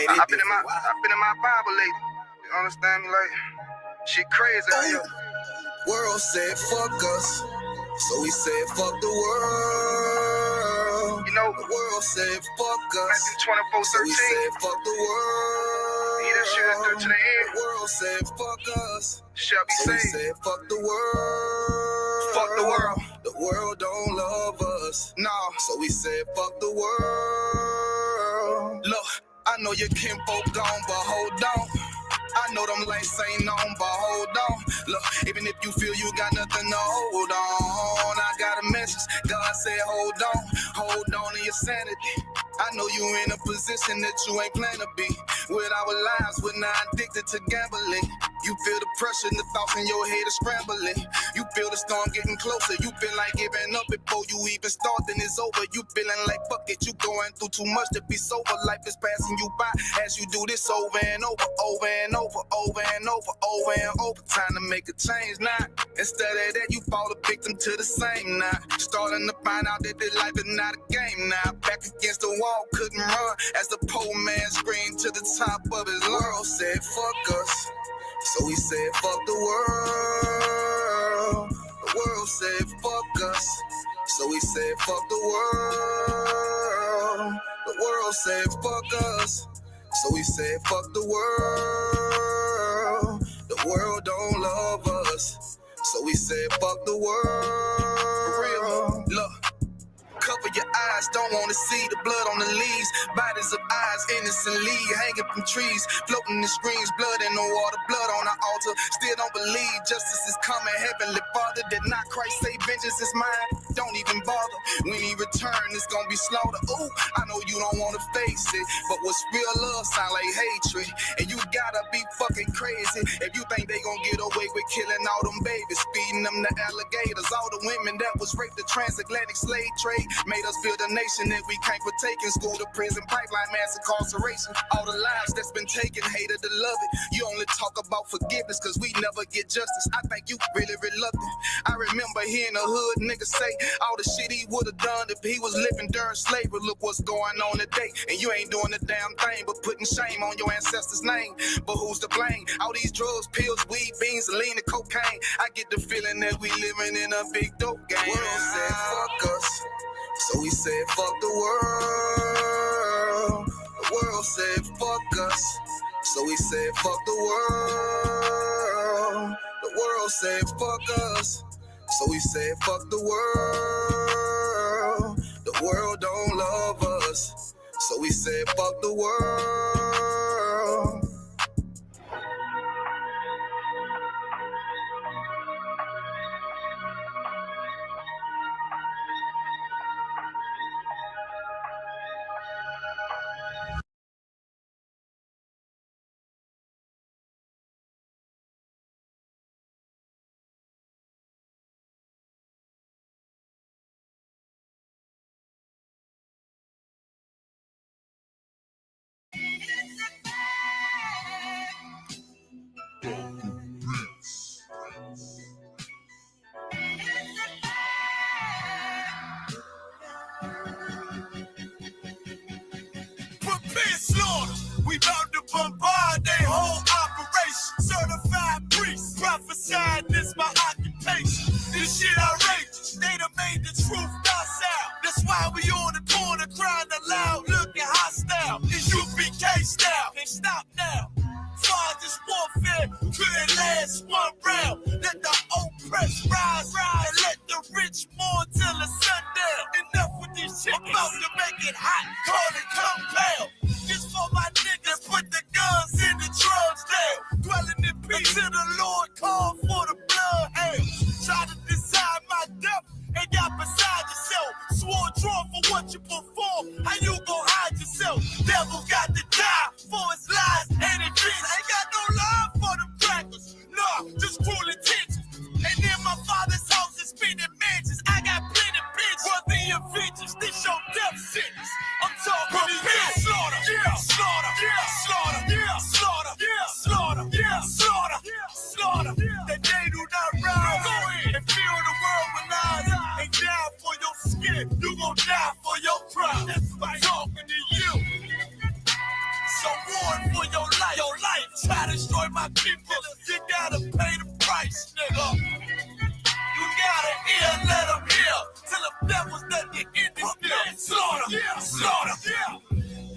I've been in my Bible lately. You understand me? Like, shit crazy out here. World said fuck us, so we said fuck the world. You know, the world said fuck us, 24/13. so we said fuck the world. Yeah, that shit right there to the end. The world said fuck us, shall be so we saved. said fuck the world. Fuck the world. The world don't love us, nah. So we said fuck the world. Look, I know your kinfolk gone, but hold on. I know them lights ain't on, but hold on. Look, even if you feel you got nothing to hold on, I got a message. God said hold on to your sanity. I know you in a position that you ain't planned to be. With our lives, we're not addicted to gambling. You feel the pressure and the thoughts in your head are scrambling. You feel the storm getting closer. You feel like giving up before you even start, then it's over. You feeling like fuck it, you going through too much to be sober. Life is passing you by as you do this over and over, over and over, over and over, over and over. Time to make a change now. Instead of that, you fall a victim to the same now. Starting to find out that this life is not a game now. Back against the wall, couldn't run as the poor man screamed to the top of his lungs. Said fuck us, so we said fuck the world. The world said fuck us, so we said fuck the world. The world said fuck us, so we said fuck the world. The world don't love us, so we said fuck the world. For real, look. Cover your eyes, don't wanna see the blood on the leaves. Bodies of eyes innocently hanging from trees, floating in screens, blood in the water, blood on the altar. Still don't believe justice is coming. Heavenly Father, did not Christ say vengeance is mine? Don't even bother. When he return, it's gonna be slaughter. Ooh, I know you don't wanna face it, but what's real love sound like hatred. And you gotta be fucking crazy if you think they gonna get away with killing all them babies, feeding them to alligators. All the women that was raped, the transatlantic slave trade made us build a nation that we can't partake in. School to prison, pipeline, mass incarceration. All the lives that's been taken, hated to love it. You only talk about forgiveness cause we never get justice. I think you really reluctant. I remember hearing a hood nigga say all the shit he would've done if he was living during slavery. Look what's going on today, and you ain't doing a damn thing but putting shame on your ancestors' name. But who's to blame? All these drugs, pills, weed, beans, lean, and cocaine. I get the feeling that we living in a big dope game. The world said fuck us, so we said fuck the world. The world said fuck us, so we said fuck the world. The world said fuck us, so we said fuck the world. The world don't love us, so we said fuck the world. Prepare slaughter. We about to bombard their whole operation. Certified priests, prophesying this my occupation. This shit outrageous. They done made the truth docile. That's why we on the corner crying aloud, looking hostile. It's UPK style. Can't stop now. Father's warfare couldn't last one round. Let the oppressed rise, and let the rich mourn till the sundown. Enough with this shit. About to make it hot, call it compound. This for my niggas, put the guns in the drugs down. Dwelling in peace till the Lord call for the bloodhounds. Try to decide my death and got beside yourself. Swore draw for what you perform. How you gon' hide yourself? Devil got to die for his lies and his dreams. Ain't got no love for them crackers. Nah, just cruel intentions. And in my father's house is spinning mansions. I got plenty bitches. Worthy of vengeance, this your death sentence. I'm talking prepare slaughter. try to destroy my people, you gotta pay the price, nigga. You gotta hear, let them hear, till the devil's done the end is near. Slaughter, slaughter.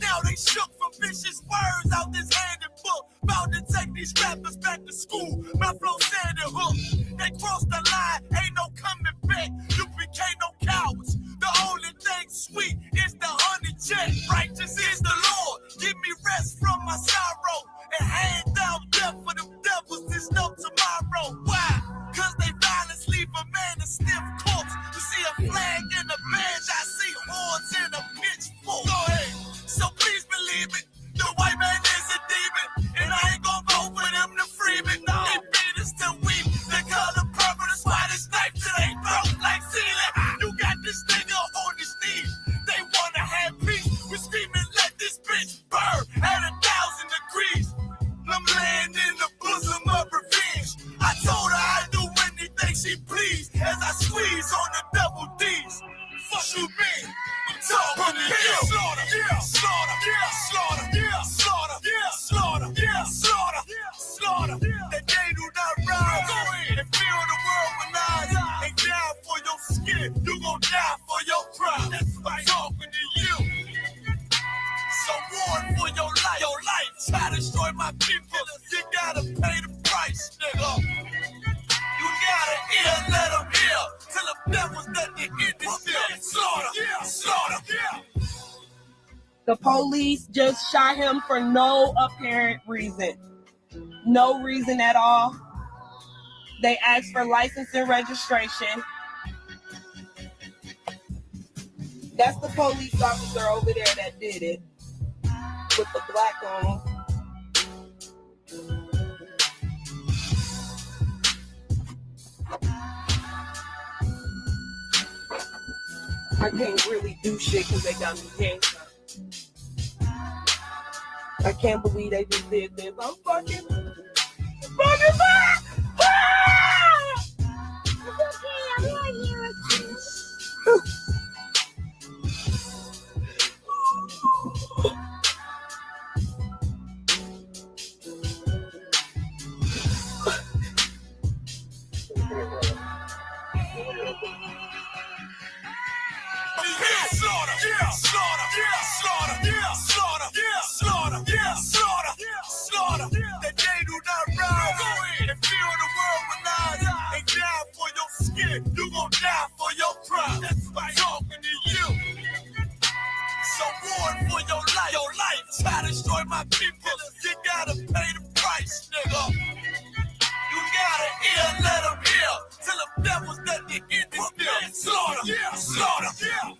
Now they shook from vicious words out this handed book. Bound to take these rappers back to school. My flow sand and hook. They crossed the line, ain't no coming back. You became no cowards. The only thing sweet is the honey jet. Righteous is the Lord. Give me rest from my sorrow. And hand down death for them devils. There's no tomorrow. Why? Cause they violence leave a man a stiff corpse. You see a flag in a badge, I see horns in a pitchfork. Go ahead. So please believe it, the white man is a demon, and I ain't gonna vote for them to free me. No. They beat us to weep, they color purple, that's why this knife till they broke like ceiling. You got this nigga on his knees, they wanna have peace. We screaming, let this bitch burn at 1,000 degrees. I'm laying in the bosom of revenge. I told her I'd do anything she pleased as I squeeze on the double D's. Fuck you mean? I'm talking to you. Slaughter, yeah, slaughter, yeah, slaughter, yeah, slaughter, yeah, slaughter, yeah, slaughter, slaughter. That they do not rise. Go in and feel the world with eyes. They die for your skin. You gon' die for your pride. That's why I'm talking to you. So warn for your life. Your life. Try to destroy my people. You gotta pay the price, nigga. You gotta hear, let them hear, till the devil's done the end is near. Slaughter, yeah, slaughter, yeah. The police just shot him for no apparent reason. No reason at all. They asked for license and registration. That's the police officer over there that did it. With the black on. I can't really do shit because they got me handcuffed. I can't believe they just did this. I'm fucking back! Slaughter, yeah, slaughter, yeah, slaughter, yeah, slaughter, yeah, slaughter, yeah, slaughter, slaughter. That they do not rise. Go in and feel the world with eyes. They die for your skin. You gon' die for your pride. That's why I'm talking to you. So warn for your life. Your life. Try to destroy my people. You gotta pay the price, nigga. You gotta hear, let them hear, till the devil's done the end is near. Slaughter, yeah, slaughter, yeah.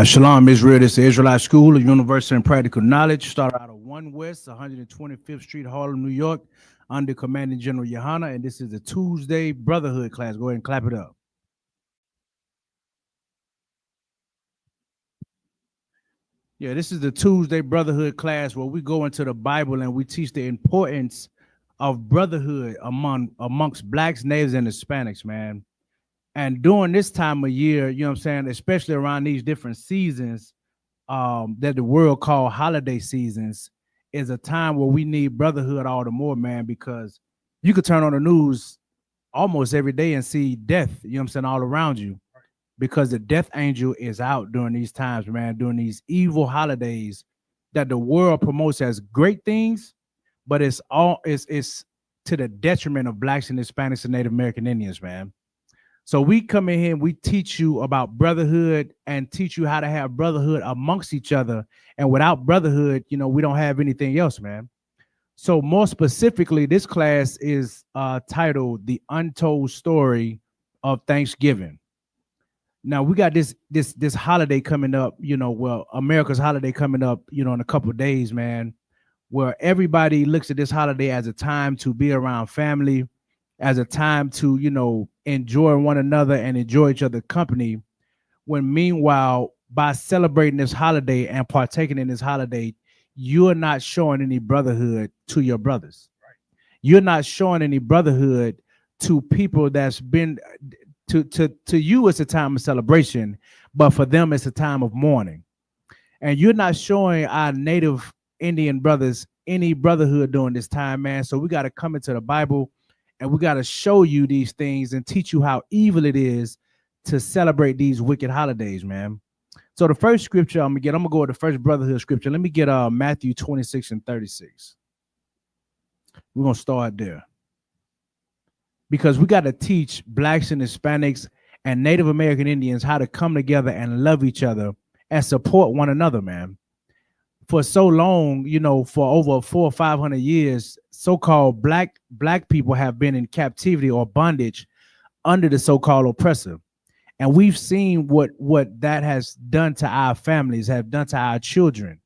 Shalom, Israel. This is the Israelite School of Universal and Practical Knowledge. Start out of 1 West, 125th Street, Harlem, New York, under Commanding General Yahanna. And this is the Tuesday Brotherhood class. Go ahead and clap it up. Yeah, this is the Tuesday Brotherhood class where we go into the Bible and we teach the importance of brotherhood amongst blacks, natives, and Hispanics, man. And during this time of year, you know what I'm saying, especially around these different seasons that the world call holiday seasons, is a time where we need brotherhood all the more, man, because you could turn on the news almost every day and see death, you know what I'm saying, all around you, because the death angel is out during these times, man, during these evil holidays that the world promotes as great things, but it's to the detriment of blacks and Hispanics and Native American Indians, man. So we come in here and we teach you about brotherhood and teach you how to have brotherhood amongst each other. And without brotherhood, you know, we don't have anything else, man. So more specifically, this class is titled The Untold Story of Thanksgiving. Now we got this holiday coming up, you know, well, America's holiday coming up, you know, in a couple of days, man, where everybody looks at this holiday as a time to be around family, as a time to, you know, enjoy one another and enjoy each other's company, when meanwhile, by celebrating this holiday and partaking in this holiday, you're not showing any brotherhood to your brothers. Right. You're not showing any brotherhood to people that's been to you it's a time of celebration, but for them it's a time of mourning. And you're not showing our native Indian brothers any brotherhood during this time, man. So we got to come into the Bible and we got to show you these things and teach you how evil it is to celebrate these wicked holidays, man. So the first scripture I'm gonna go with the first brotherhood scripture. Let me get Matthew 26 and 36. We're gonna start there. Because we got to teach blacks and Hispanics and Native American Indians how to come together and love each other and support one another, man. For so long, you know, for over 400 or 500 years, so-called black people have been in captivity or bondage under the so-called oppressor. And we've seen what that has done to our families, have done to our children.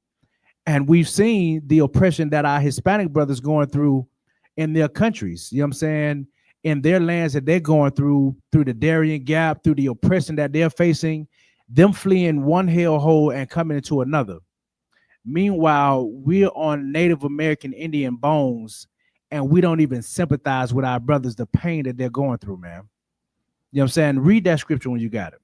And we've seen the oppression that our Hispanic brothers going through in their countries. You know what I'm saying? In their lands that they're going through the Darien Gap, through the oppression that they're facing, them fleeing one hellhole and coming into another. Meanwhile, we're on Native American Indian bones, and we don't even sympathize with our brothers, the pain that they're going through, man. You know what I'm saying? Read that scripture when you got it.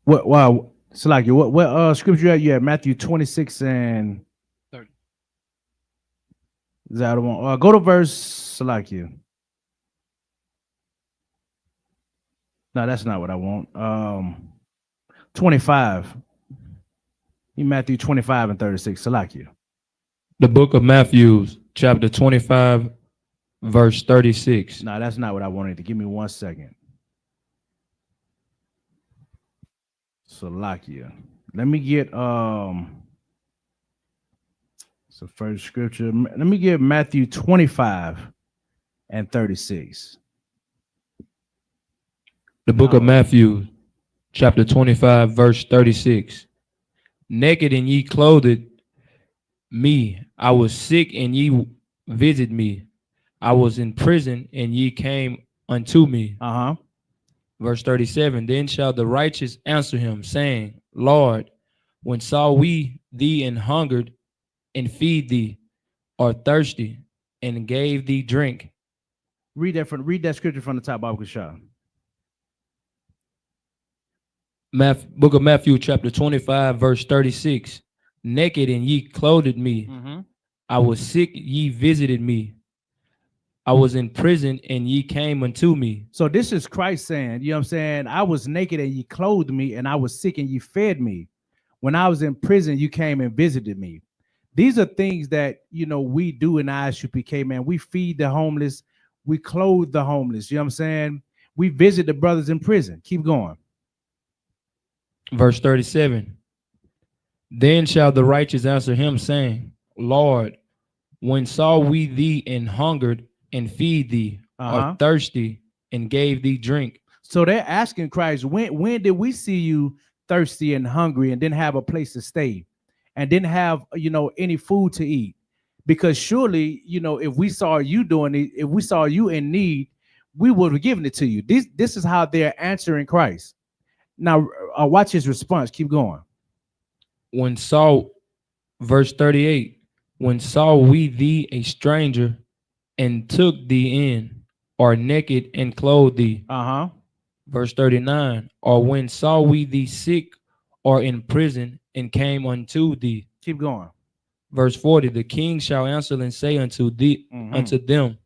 What? Wow, Salaki, what scripture you at? Matthew 26 and 30. Is that the one? Go to verse Salaki. No, that's not what I want. 25. Matthew 25 and 36. Salaki. The book of Matthew, chapter 25, verse 36. No, that's not what I wanted. To give me 1 second. Salakia. Let me get so first scripture. Let me get Matthew 25 and 36. The book of Matthew, chapter 25, verse 36. Naked and ye clothed me. I was sick and ye visited me. I was in prison and ye came unto me. Verse 37, then shall the righteous answer him, saying, Lord, when saw we thee and hungered and feed thee, or thirsty, and gave thee drink? Read that scripture from the top, Baba Kashah. Book of Matthew, chapter 25, verse 36. Naked and ye clothed me. I was sick, ye visited me. I was in prison and ye came unto me. So this is Christ saying, you know what I'm saying? I was naked and ye clothed me, and I was sick and ye fed me. When I was in prison, you came and visited me. These are things that, you know, we do in ISUPK, man. We feed the homeless. We clothe the homeless. You know what I'm saying? We visit the brothers in prison. Keep going. Verse 37. Then shall the righteous answer him, saying, Lord, when saw we thee and hungered and feed thee, or thirsty and gave thee drink? So they're asking Christ, when did we see you thirsty and hungry and didn't have a place to stay and didn't have, you know, any food to eat? Because surely, you know, if we saw you doing it, if we saw you in need, we would have given it to you. This is how they're answering Christ. Now, watch his response. Keep going. When saw, verse 38, when saw we thee a stranger and took thee in, or naked and clothed thee? Verse 39, or when saw we thee sick or in prison and came unto thee? Keep going. Verse 40, the king shall answer and say unto thee, unto them,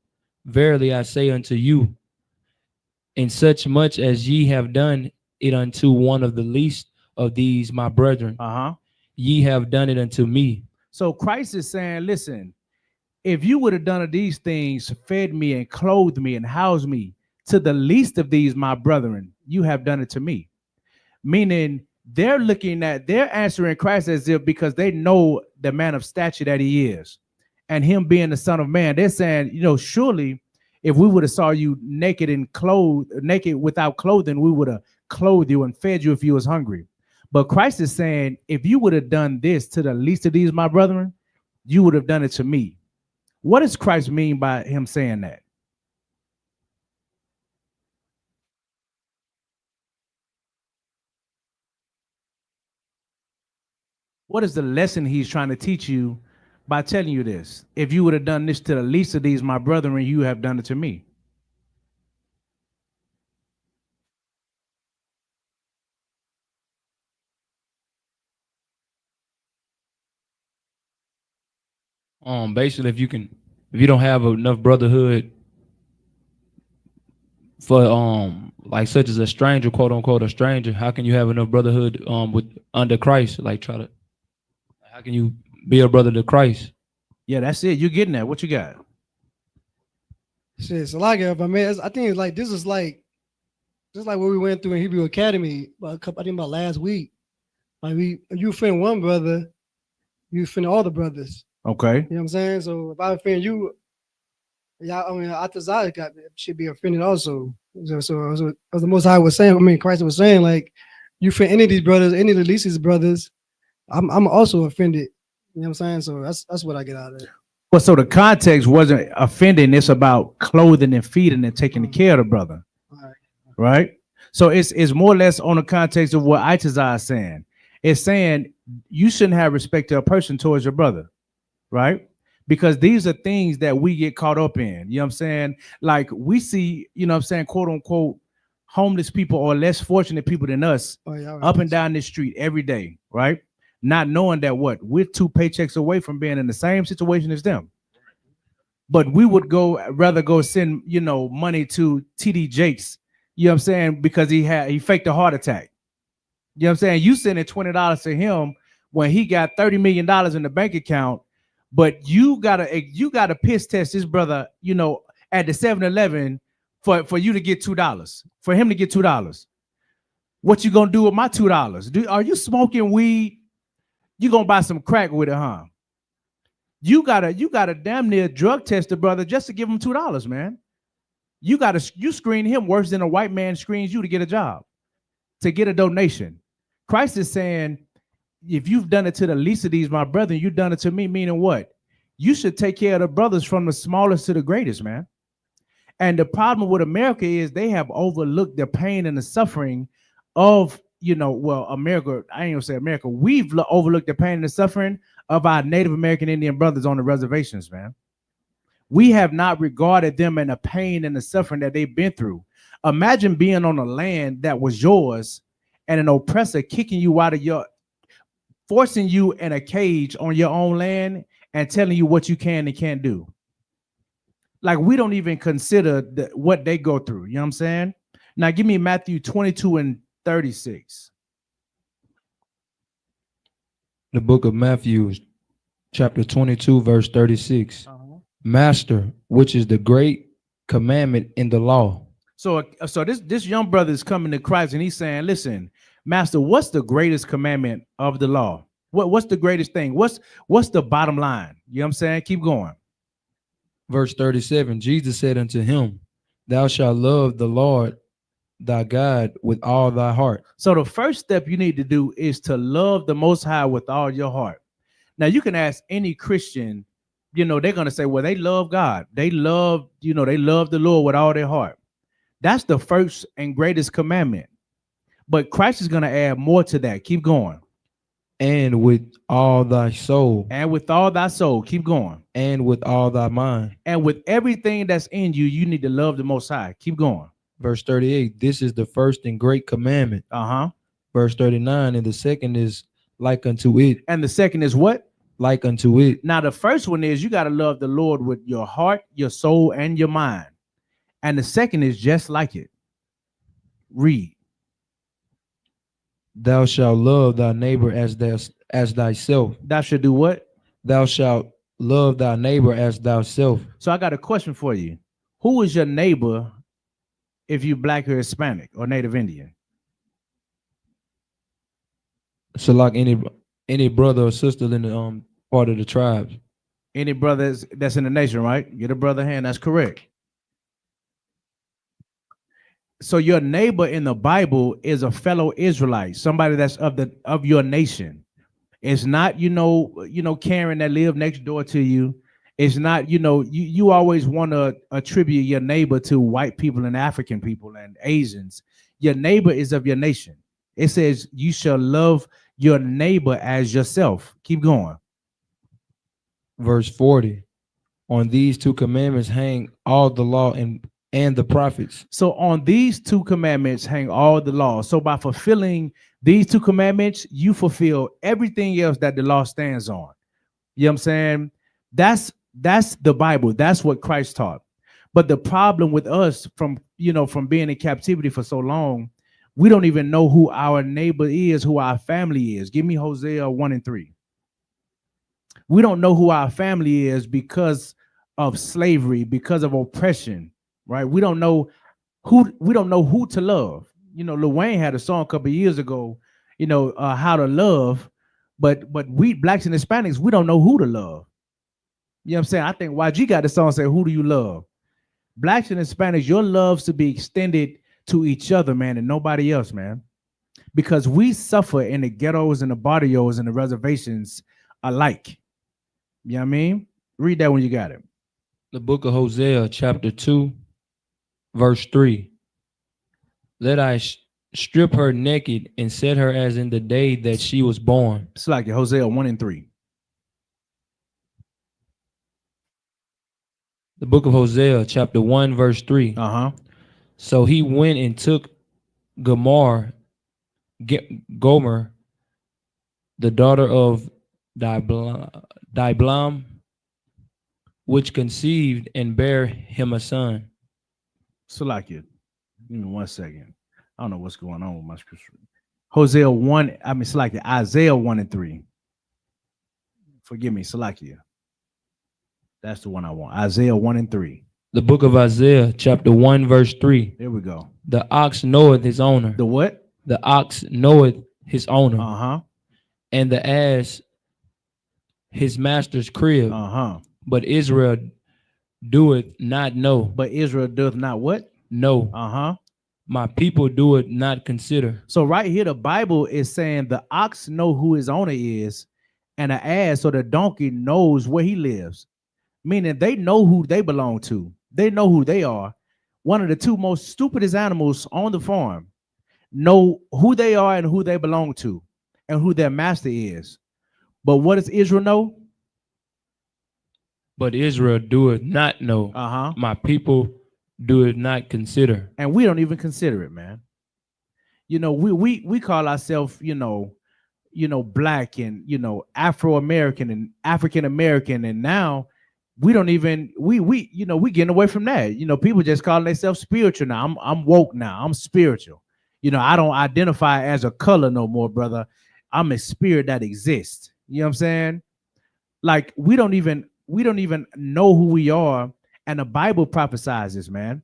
verily I say unto you, in such much as ye have done it unto one of the least of these my brethren, ye have done it unto me. So Christ is saying, listen, if you would have done these things, fed me and clothed me and housed me to the least of these my brethren, you have done it to me. Meaning they're answering Christ as if, because they know the man of stature that he is and him being the Son of Man, they're saying, you know, surely if we would have saw you naked and naked without clothing, we would have clothed you and fed you if you was hungry. But Christ is saying, if you would have done this to the least of these, my brethren, you would have done it to me. What does Christ mean by him saying that? What is the lesson he's trying to teach you by telling you this? If you would have done this to the least of these, my brethren, you have done it to me. Basically, if you don't have enough brotherhood for like such as a stranger, quote unquote, a stranger, how can you have enough brotherhood with under Christ? Like how can you be a brother to Christ? Yeah, that's it. You're getting that. What you got? Shit, so like if I mean, I think it's like this is like just like what we went through in Hebrew Academy I think about last week. Like you offend one brother, you offend all the brothers. Okay. You know what I'm saying? So if I offend you, yeah, I mean, Atazah should be offended also. So as the Most High was saying, I mean, Christ was saying, like, you offend any of these brothers, any of the least of these brothers, I'm also offended. You know what I'm saying? So that's what I get out of it. Well, so the context wasn't offending. It's about clothing and feeding and taking care of the brother, right? So it's more or less on the context of what Itazah is saying. It's saying you shouldn't have respect to a person towards your brother, right? Because these are things that we get caught up in. You know what I'm saying? Like we see, you know what I'm saying, quote unquote, homeless people or less fortunate people than us up and down this street every day, right? Not knowing that we're 2 paychecks away from being in the same situation as them. But we would rather go send, money to TD Jakes, you know what I'm saying, because he faked a heart attack. You know what I'm saying? You sending $20 to him when he got $30 million in the bank account, but you gotta piss test this brother, at the 7-Eleven for you to get $2, for him to get $2. What you gonna do with my $2? Are you smoking weed? You gonna buy some crack with it, huh? You gotta damn near drug test the brother just to give him $2, man. You screen him worse than a white man screens you to get a job, to get a donation. Christ is saying, if you've done it to the least of these, my brethren, you've done it to me, meaning what? You should take care of the brothers from the smallest to the greatest, man. And the problem with America is they have overlooked the pain and the suffering of, America. I ain't gonna say America. We've overlooked the pain and the suffering of our Native American Indian brothers on the reservations, man. We have not regarded them and the pain and the suffering that they've been through. Imagine being on a land that was yours and an oppressor kicking you out of forcing you in a cage on your own land and telling you what you can and can't do. Like, we don't even consider what they go through. You know what I'm saying? Now, give me Matthew 22 and 36. The book of Matthew, chapter 22, verse 36. Master, which is the great commandment in the law. So this young brother is coming to Christ and he's saying, listen, Master, what's the greatest commandment of the law? What's the greatest thing? What's the bottom line? You know what I'm saying? Keep going. Verse 37, Jesus said unto him, thou shalt love the Lord thy God with all thy heart. So the first step you need to do is to love the Most High with all your heart. Now you can ask any Christian, they're going to say, well, they love God. They love the Lord with all their heart. That's the first and greatest commandment. But Christ is going to add more to that. Keep going. And with all thy soul. And with all thy soul. Keep going. And with all thy mind. And with everything that's in you, you need to love the Most High. Keep going. Verse 38, this is the first and great commandment. Verse 39, and the second is like unto it. And the second is what? Like unto it. Now, the first one is you got to love the Lord with your heart, your soul, and your mind. And the second is just like it. Read. Thou shalt love thy neighbor as thyself. Thou shalt do what? Thou shalt love thy neighbor as thyself. So I got a question for you. Who is your neighbor if you Black or Hispanic or Native Indian? So like any brother or sister in the part of the tribes. Any brothers that's in the nation, right? Get a brother hand. That's correct. So your neighbor in the Bible is a fellow Israelite, somebody that's of your nation. It's not, Karen that live next door to you. It's not, you always want to attribute your neighbor to white people and African people and Asians. Your neighbor is of your nation. It says you shall love your neighbor as yourself. Keep going. Verse 40. On these two commandments hang all the law and the prophets. So on these two commandments hang all the law. So by fulfilling these two commandments, you fulfill everything else that the law stands on. You know what I'm saying? That's the Bible. That's what Christ taught. But the problem with us from being in captivity for so long, we don't even know who our neighbor is, who our family is. Give me Hosea 1:3. We don't know who our family is because of slavery, because of oppression, right? We don't know who to love. Lil Wayne had a song a couple of years ago, how to love, but we blacks and Hispanics, we don't know who to love. You know what I'm saying? I think YG got the song say, "Who do you love?" Blacks and Hispanics, your loves to be extended to each other, man, and nobody else, man. Because we suffer in the ghettos and the barrios and the reservations alike. You know what I mean? Read that when you got it. The book of Hosea, chapter 2, verse 3. Let I strip her naked and set her as in the day that she was born. It's like Hosea 1:3. The book of Hosea, chapter 1, verse 3. So he went and took Gomer, the daughter of Diblam, which conceived and bare him a son. Salakia, give me 1 second. I don't know what's going on with my scripture. Isaiah 1:3. Forgive me, Salakia. That's the one I want. Isaiah 1:3. The book of Isaiah, chapter 1, verse 3. There we go. The ox knoweth his owner. The what? The ox knoweth his owner. And the ass his master's crib. But Israel doeth not know. But Israel doth not what? Know. My people do it not consider. So right here, the Bible is saying the ox know who his owner is, and the ass or the donkey knows where he lives. Meaning they know who they belong to. They know who they are. One of the two most stupidest animals on the farm know who they are and who they belong to and who their master is. But what does Israel know? But Israel doeth not know. My people do it not consider. And we don't even consider it, man. We call ourselves, black and, Afro-American and African-American. And now we don't even, we getting away from that. People just calling themselves spiritual now. I'm woke now. I'm spiritual. I don't identify as a color no more, brother. I'm a spirit that exists. You know what I'm saying? Like we don't even know who we are, and the Bible prophesizes, man.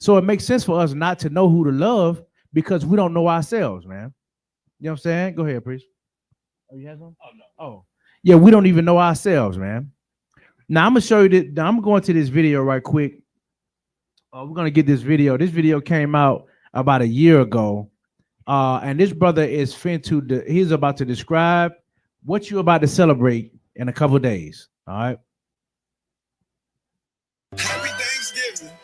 So it makes sense for us not to know who to love because we don't know ourselves, man. You know what I'm saying? Go ahead, priest. Oh, you have some? Oh, no. Oh, yeah, we don't even know ourselves, man. Now I'm gonna show you that. I'm going to this video right quick. We're gonna get this video. This video came out about a year ago, and this brother is he's about to describe what you're about to celebrate in a couple of days. All right. Happy Thanksgiving.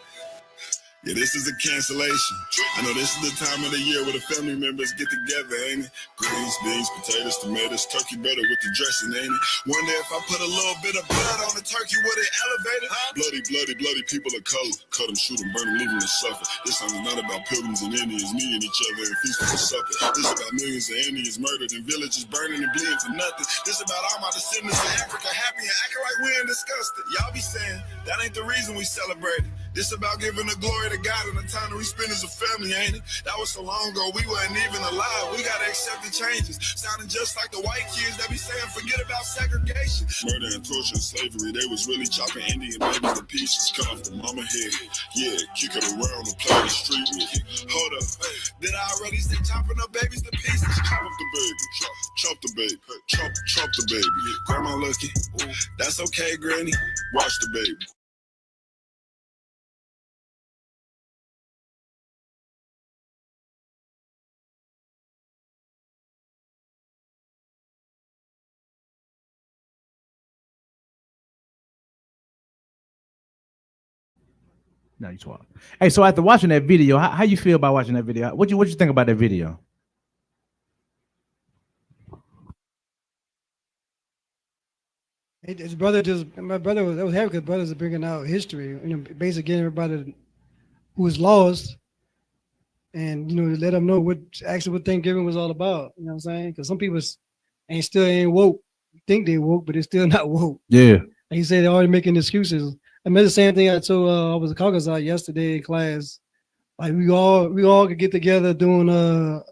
Yeah, this is a cancellation. I know this is the time of the year where the family members get together, ain't it? Greens, beans, potatoes, tomatoes, turkey butter with the dressing, ain't it? Wonder if I put a little bit of blood on the turkey, would it elevate it? Bloody people of color. Cut them, shoot them, burn them, leave them to suffer. This song is not about pilgrims and Indians meeting each other and feasting for supper. This is about millions of Indians murdered and villages burning and bleeding for nothing. This is about all my descendants in Africa happy and acting like we ain't discussed it. Y'all be saying that ain't the reason we celebrate it. This about giving the glory to God and the time that we spend as a family, ain't it? That was so long ago, we weren't even alive. We gotta accept the changes. Sounding just like the white kids that be saying, forget about segregation. Murder and torture and slavery, they was really chopping Indian babies to pieces. Cut off the mama head, yeah, kick it around and play the street with it. Hold up, did I already say chopping up babies to pieces? Chop up the baby, chop the baby, chop the baby. Grandma looking, that's okay, granny, watch the baby. No, you 12. Hey, so after watching that video, how you feel about watching that video? What you think about that video? His brother my brother was happy because brothers are bringing out history, basically getting everybody who was lost, and let them know what Thanksgiving was all about. You know what I'm saying? Because some people ain't woke, think they woke, but they're still not woke. Yeah. Like he said, they're already making excuses. I mean, the same thing I told I was a caucus out yesterday in class. Like we all could get together doing a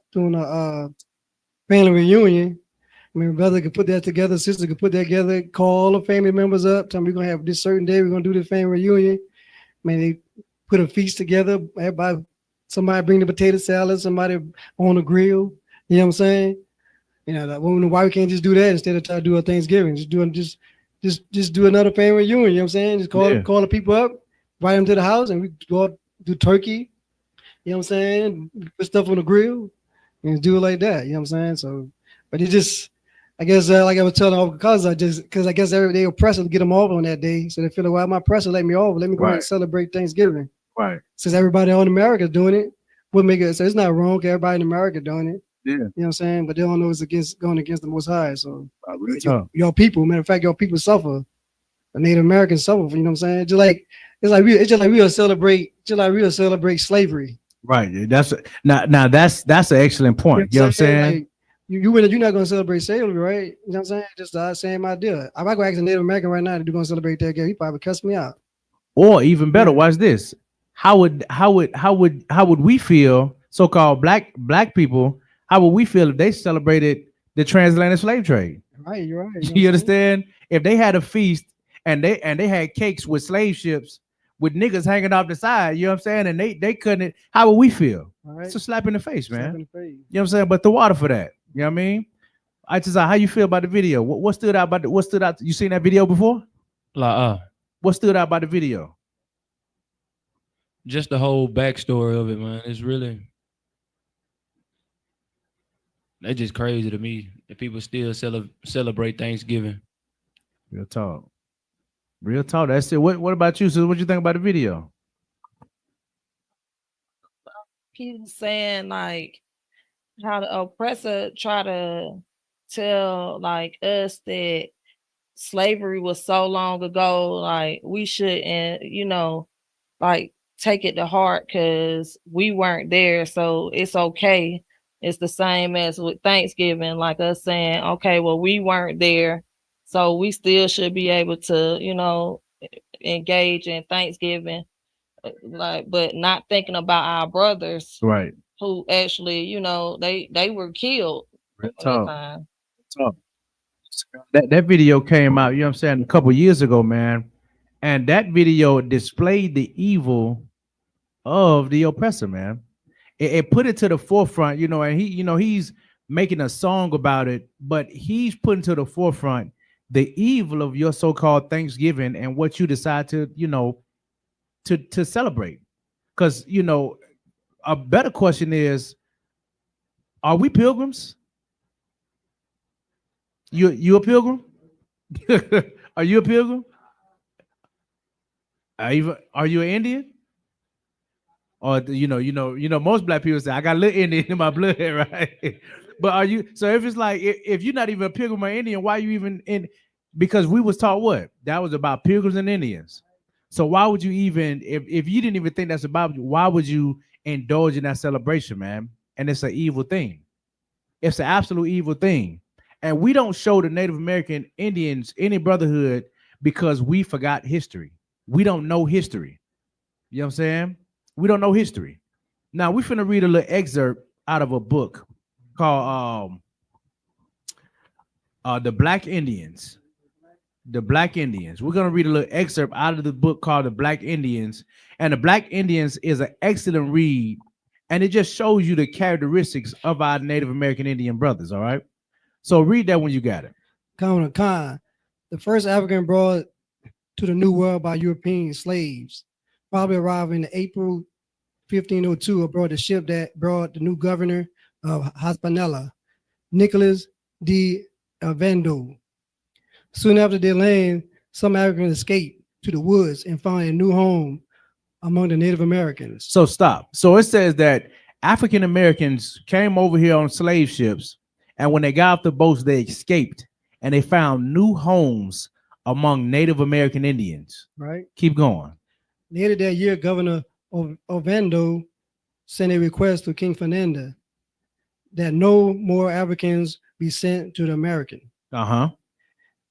family reunion. I mean, brother could put that together, sister could put that together, call all the family members up, tell them we're gonna have this certain day, we're gonna do the family reunion. I mean, they put a feast together. Somebody bring the potato salad, somebody on the grill. You know what I'm saying? Why we can't just do that instead of try to do a Thanksgiving? Just do another family reunion. You know what I'm saying? Just call the people up, invite them to the house, and we go out, do turkey. You know what I'm saying? Put stuff on the grill and do it like that. You know what I'm saying? So, but it just, I guess, like I was telling all cousins, because I guess they oppressed to get them off on that day. So they feel like, well, my oppressor let me off. Let me go ahead and celebrate Thanksgiving. Right. Since everybody in America is doing it, we'll make it. So it's not wrong. Everybody in America doing it. Yeah. You know what I'm saying? But they don't know it's going against the Most High. So your people, matter of fact, your people suffer. The Native Americans suffer. You know what I'm saying? It's just like we'll celebrate slavery. Right. That's an excellent point. You know what I'm saying? Like, you're not going to celebrate slavery, right? You know what I'm saying? Just the same idea. If I go ask a Native American right now to do going to celebrate that game, he probably cuss me out. Or even better, watch this. How would we feel, so-called black people? How would we feel if they celebrated the transatlantic slave trade? Right, you're right. You understand? If they had a feast and they had cakes with slave ships with niggas hanging off the side, you know what I'm saying? And they couldn't. How would we feel? Right. It's a slap in the face, man. In the face. You know what I'm saying? But the water for that. You know what I mean? How you feel about the video? What stood out about what stood out? You seen that video before? What stood out about the video? Just the whole backstory of it, man. It's really, that's just crazy to me that people still celebrate Thanksgiving. Real talk. Real talk. That's it. What about you? So what you think about the video? People saying like how the oppressor try to tell like us that slavery was so long ago, like we shouldn't, like take it to heart because we weren't there, so it's okay. It's the same as with Thanksgiving, like us saying, okay, well, we weren't there, so we still should be able to, engage in Thanksgiving, like, but not thinking about our brothers, right, who actually, they were killed. That video came out, you know what I'm saying, a couple years ago, man, and that video displayed the evil of the oppressor, man. It put it to the forefront, and he's making a song about it, but he's putting to the forefront the evil of your so-called Thanksgiving and what you decide to, to celebrate. Because, a better question is, are we pilgrims? You a pilgrim? Are you a pilgrim? Are you an Indian? Or most black people say I got a little Indian in my blood, right? But are you? So if it's like if you're not even a pilgrim or Indian, why are you even in? Because we was taught what? That was about pilgrims and Indians. So why would you even, if you didn't even think that's about you, why would you indulge in that celebration, man? And it's an evil thing. It's an absolute evil thing. And we don't show the Native American Indians any brotherhood because we forgot history. We don't know history. You know what I'm saying? We don't know history. Now we're finna read a little excerpt out of a book called The Black Indians. The Black Indians. We're gonna read a little excerpt out of the book called The Black Indians. And The Black Indians is an excellent read, and it just shows you the characteristics of our Native American Indian brothers. All right. So read that when you got it. Khan, the first African brought to the New World by European slaves, probably arrived in April 1502 aboard the ship that brought the new governor of Hispaniola, Nicholas de Ovando. Soon after they landed, some Africans escaped to the woods and found a new home among the Native Americans. So stop. So it says that African Americans came over here on slave ships, and when they got off the boats, they escaped and they found new homes among Native American Indians. Right. Keep going. Later that year, Governor Ovando sent a request to King Fernando that no more Africans be sent to the American. Uh-huh.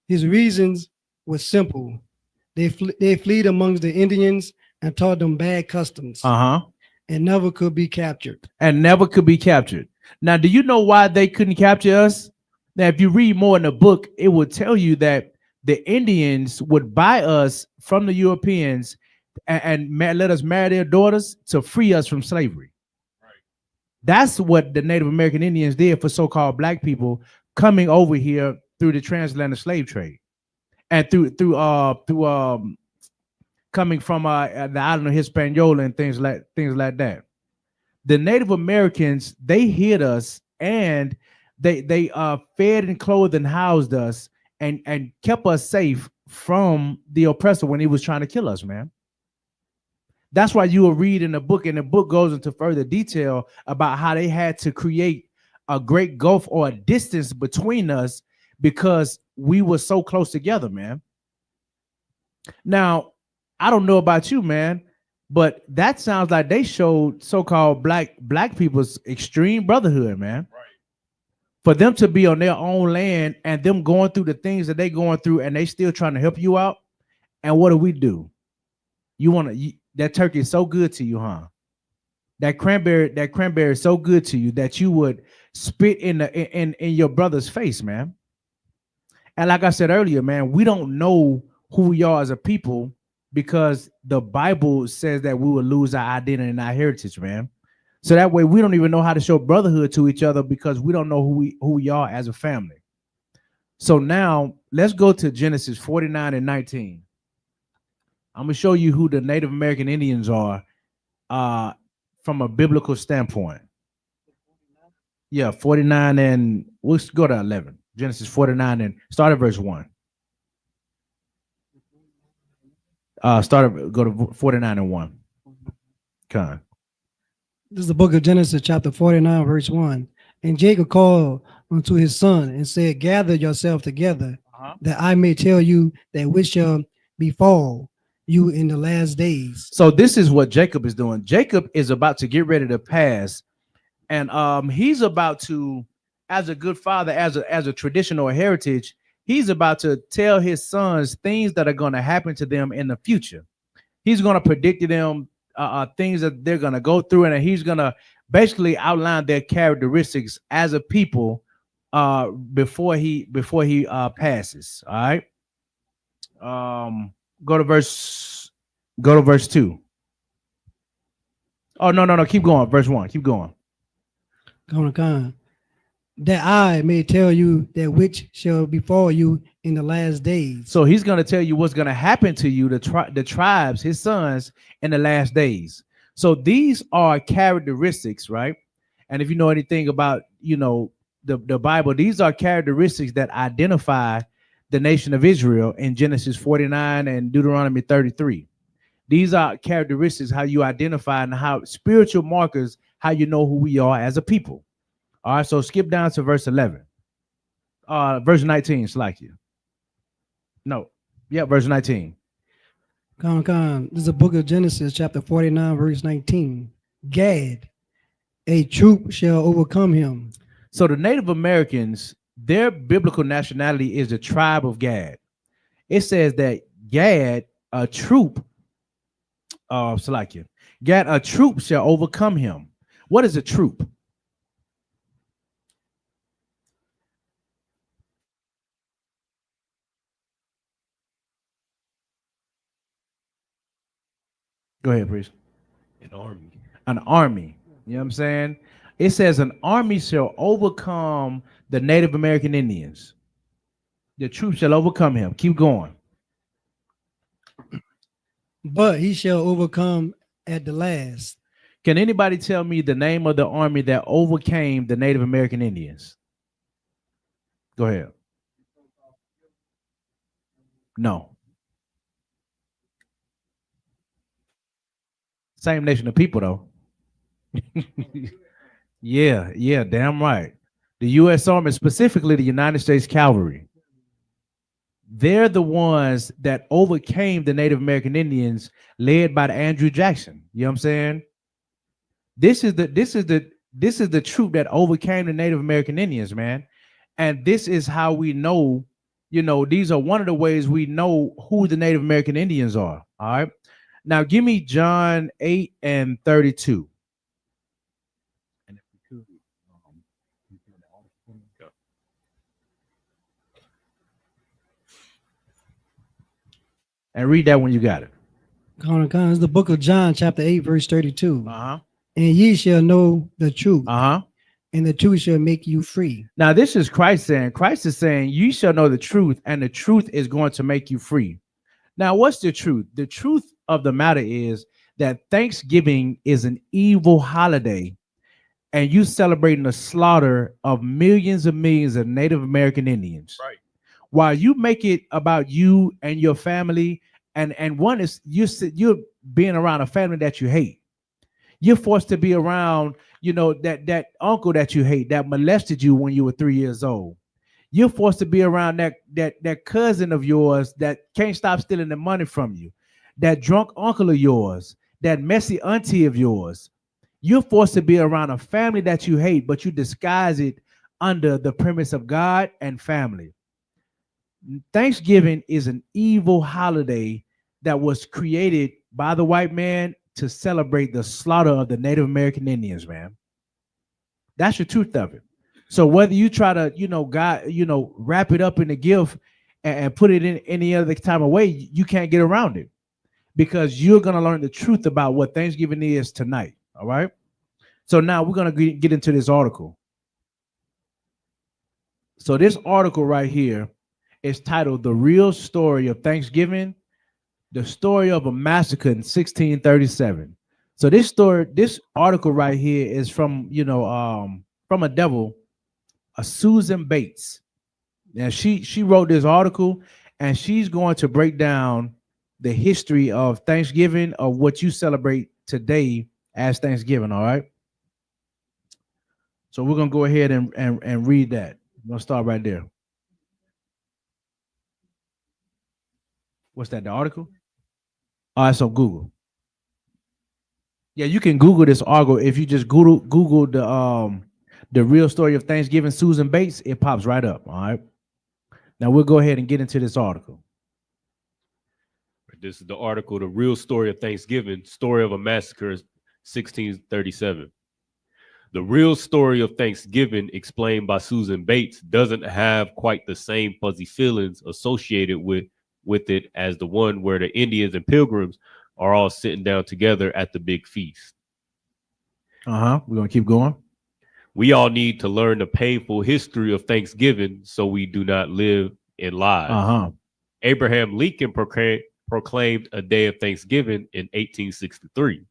His reasons were simple. They fled amongst the Indians and taught them bad customs Uh-huh. and never could be captured. And never could be captured. Now, do you know why they couldn't capture us? Now, if you read more in the book, it would tell you that the Indians would buy us from the Europeans and let us marry their daughters to free us from slavery. That's what the Native American Indians did for so-called black people coming over here through the transatlantic slave trade, and through coming from the island of Hispaniola and things like that. The Native Americans, they hid us, and they fed and clothed and housed us and kept us safe from the oppressor when he was trying to kill us, man. That's why you will read in the book, and the book goes into further detail about how they had to create a great gulf or a distance between us because we were so close together, man. Now, I don't know about you, man, but that sounds like they showed so-called black people's extreme brotherhood, man. Right. For them to be on their own land and them going through the things that they going through, and they still trying to help you out. And what do? That turkey is so good to you, huh? That cranberry is so good to you that you would spit in your brother's face, man. And like I said earlier, man, we don't know who we are as a people because the Bible says that we will lose our identity and our heritage, man. So that way we don't even know how to show brotherhood to each other because we don't know who we are as a family. So now let's go to Genesis 49 and 19. I'm going to show you who the Native American Indians are from a biblical standpoint. Yeah, 49 and we'll go to 11. Genesis 49 and start at verse 1. Go to 49 and 1. Okay. This is the book of Genesis, chapter 49, verse 1. And Jacob called unto his son and said, gather yourself together, that I may tell you that which shall befall you in the last days. So this is what Jacob is doing. Jacob is about to get ready to pass, and he's about to, as a good father, as a traditional heritage, he's about to tell his sons things that are going to happen to them in the future. He's going to predict to them things that they're going to go through, and he's going to basically outline their characteristics as a people before he passes. All right. Go to verse 2. Oh, no. Keep going. Verse 1. Keep going. That I may tell you that which shall befall you in the last days. So he's going to tell you what's going to happen to you, the tribes, his sons, in the last days. So these are characteristics, right? And if you know anything about, the Bible, these are characteristics that identify the nation of Israel in Genesis 49 and Deuteronomy 33. These are characteristics, how you identify, and how spiritual markers, how you know who we are as a people. All right, so skip down to verse 11. Verse 19, Slakia. No. Yeah, verse 19. This is the book of Genesis, chapter 49, verse 19. Gad, a troop shall overcome him. So the Native Americans, their biblical nationality is the tribe of Gad. It says that Gad, a troop, Salakia, Gad, a troop shall overcome him. What is a troop? Go ahead, please. An army. An army. You know what I'm saying? It says an army shall overcome the Native American Indians. The troops shall overcome him. Keep going. But he shall overcome at the last. Can anybody tell me the name of the army that overcame the Native American Indians? Go ahead. No. Same nation of people, though. Yeah, damn right. The U.S. Army, specifically the United States Cavalry, they're the ones that overcame the Native American Indians, led by the Andrew Jackson. You know what I'm saying? This is the troop that overcame the Native American Indians, man. And this is how we know, these are one of the ways we know who the Native American Indians are. All right. Now give me John 8 and 32. And read that when you got it. It's the book of John, chapter 8, verse 32. Uh-huh. And ye shall know the truth. Uh-huh. And the truth shall make you free. Now, this is Christ saying. Christ is saying, you shall know the truth, and the truth is going to make you free. Now, what's the truth? The truth of the matter is that Thanksgiving is an evil holiday, and you celebrating the slaughter of millions of Native American Indians. Right. While you make it about you and your family, and one is you're being around a family that you hate. You're forced to be around, that uncle that you hate, that molested you when you were 3 years old. You're forced to be around that cousin of yours that can't stop stealing the money from you, that drunk uncle of yours, that messy auntie of yours. You're forced to be around a family that you hate, but you disguise it under the premise of God and family. Thanksgiving is an evil holiday that was created by the white man to celebrate the slaughter of the Native American Indians, man. That's the truth of it. So whether you try to, wrap it up in a gift and put it in any other time of way, you can't get around it, because you're going to learn the truth about what Thanksgiving is tonight. All right. So now we're going to get into this article. So this article right here is titled "The Real Story of Thanksgiving, the Story of a Massacre in 1637. So this article right here is from, from a devil, a Susan Bates. Now she wrote this article, and she's going to break down the history of Thanksgiving, of what you celebrate today as Thanksgiving. All right. So we're gonna go ahead and read that. I'm gonna start right there. What's that? The article? All right, so Google. Yeah, you can Google this article. If you just Google the real story of Thanksgiving, Susan Bates, it pops right up. All right. Now we'll go ahead and get into this article. This is the article, "The Real Story of Thanksgiving, Story of a Massacre, 1637. The real story of Thanksgiving, explained by Susan Bates, doesn't have quite the same fuzzy feelings associated with it as the one where the Indians and Pilgrims are all sitting down together at the big feast. We're going to keep going. We all need to learn the painful history of Thanksgiving so we do not live in lies. Abraham Lincoln proclaimed a day of Thanksgiving in 1863.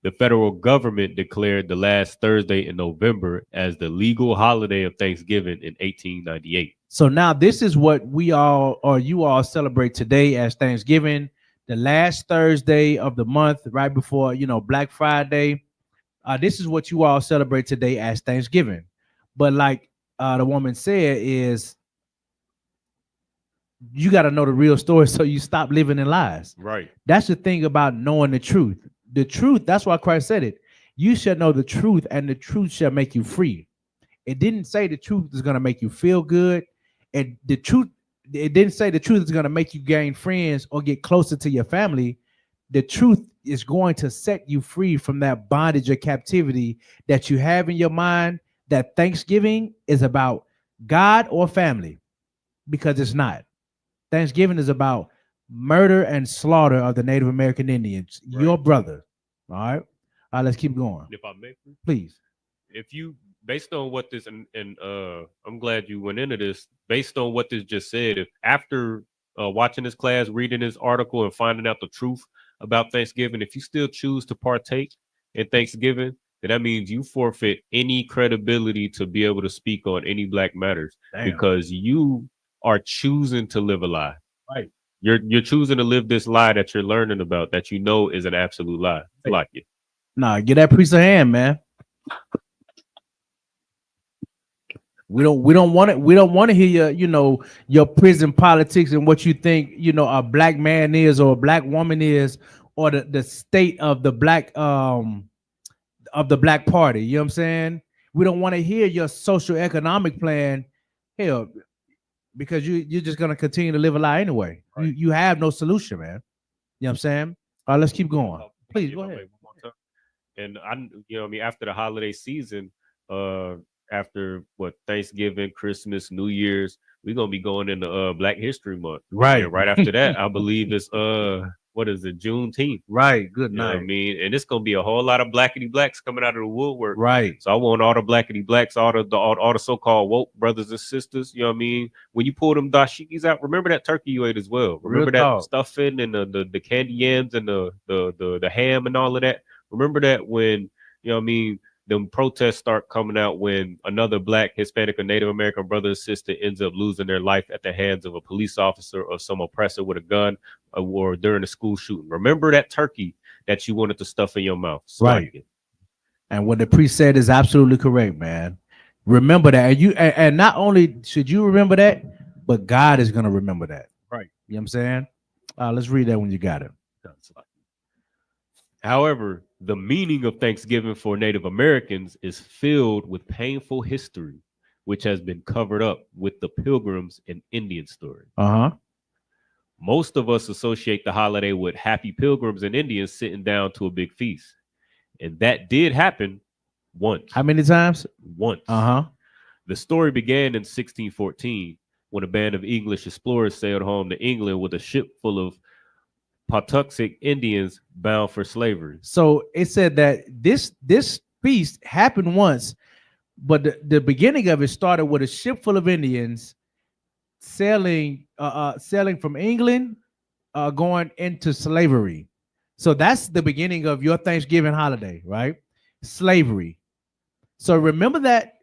The federal government declared the last Thursday in November as the legal holiday of Thanksgiving in 1898. So now this is what you all celebrate today as Thanksgiving, the last Thursday of the month, right before, Black Friday. This is what you all celebrate today as Thanksgiving. But like the woman said, is you got to know the real story so you stop living in lies. Right. That's the thing about knowing the truth. The truth, that's why Christ said it. You shall know the truth, and the truth shall make you free. It didn't say the truth is going to make you feel good. And it didn't say the truth is going to make you gain friends or get closer to your family. The truth is going to set you free from that bondage or captivity that you have in your mind, that Thanksgiving is about God or family, because it's not. Thanksgiving is about murder and slaughter of the Native American Indians, right. Your brother. All right. Let's keep going. If I may, please. If you, based on what this, and I'm glad you went into this, based on what this just said, if after watching this class, reading this article, and finding out the truth about Thanksgiving, if you still choose to partake in Thanksgiving, then that means you forfeit any credibility to be able to speak on any Black matters. Damn. Because you are choosing to live a lie. Right. You're choosing to live this lie that you're learning about that you know is an absolute lie. Like it. Nah, get that priest a hand, man. We don't want it. We don't want to hear your prison politics and what you think a black man is or a black woman is or the state of the black party. You know what I'm saying? We don't want to hear your social economic plan. Hell, because you're just gonna continue to live a lie anyway. Right. You have no solution, man. You know what I'm saying? All right, let's keep going. Please go ahead. And after the holiday season, after Thanksgiving, Christmas, New Year's, we're gonna be going into Black History Month. Right. And right after that, I believe it's what is it, Juneteenth? Right. Good night. You know what I mean? And it's gonna be a whole lot of blackity blacks coming out of the woodwork. Right. So I want all the blackity blacks, all the so-called woke brothers and sisters. You know what I mean? When you pull them dashikis out, remember that turkey you ate as well. Remember that stuffing and the candy yams and the ham and all of that. Remember that when them protests start coming out when another Black, Hispanic, or Native American brother or sister ends up losing their life at the hands of a police officer or some oppressor with a gun or during a school shooting. Remember that turkey that you wanted to stuff in your mouth. Right. And what the priest said is absolutely correct, man. Remember that. And not only should you remember that, but God is going to remember that. Right. You know what I'm saying? Let's read that when you got it. However, the meaning of Thanksgiving for Native Americans is filled with painful history, which has been covered up with the Pilgrims and Indian story. Most of us associate the holiday with happy pilgrims and Indians sitting down to a big feast. And that did happen once. How many times? Once. The story began in 1614 when a band of English explorers sailed home to England with a ship full of Patuxet Indians bound for slavery. So it said that this feast happened once, but the beginning of it started with a ship full of Indians sailing from England, going into slavery. So that's the beginning of your Thanksgiving holiday, right? Slavery. So remember that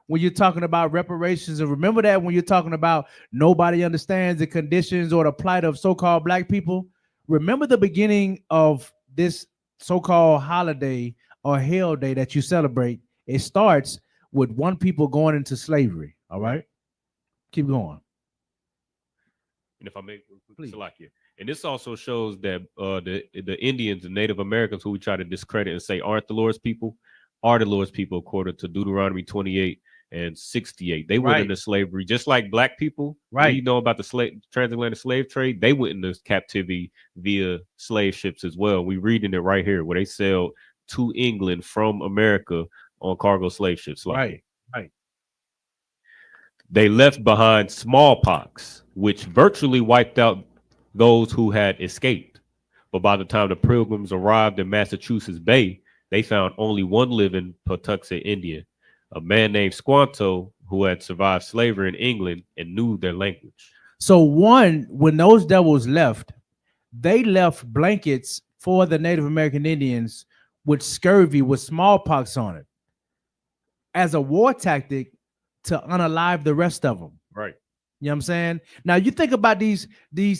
when you're talking about reparations, and remember that when you're talking about nobody understands the conditions or the plight of so-called Black people. Remember the beginning of this so-called holiday or hell day that you celebrate. It starts with one people going into slavery. All right, keep going. And if I may, please. And this also shows that the Indians and Native Americans who we try to discredit and say aren't the Lord's people, are the Lord's people according to Deuteronomy 28 and 68. They went into slavery just like Black people. Right. You know about the transatlantic slave trade. They went into captivity via slave ships as well. We reading it right here where they sailed to England from America on cargo slave ships. Right. They left behind smallpox, which virtually wiped out those who had escaped. But by the time the Pilgrims arrived in Massachusetts Bay, they found only one living Patuxet Indian, a man named Squanto, who had survived slavery in England and knew their language. So when those devils left, they left blankets for the Native American Indians with scurvy, with smallpox on it, as a war tactic to unalive the rest of them. Right. You know what I'm saying? Now you think about these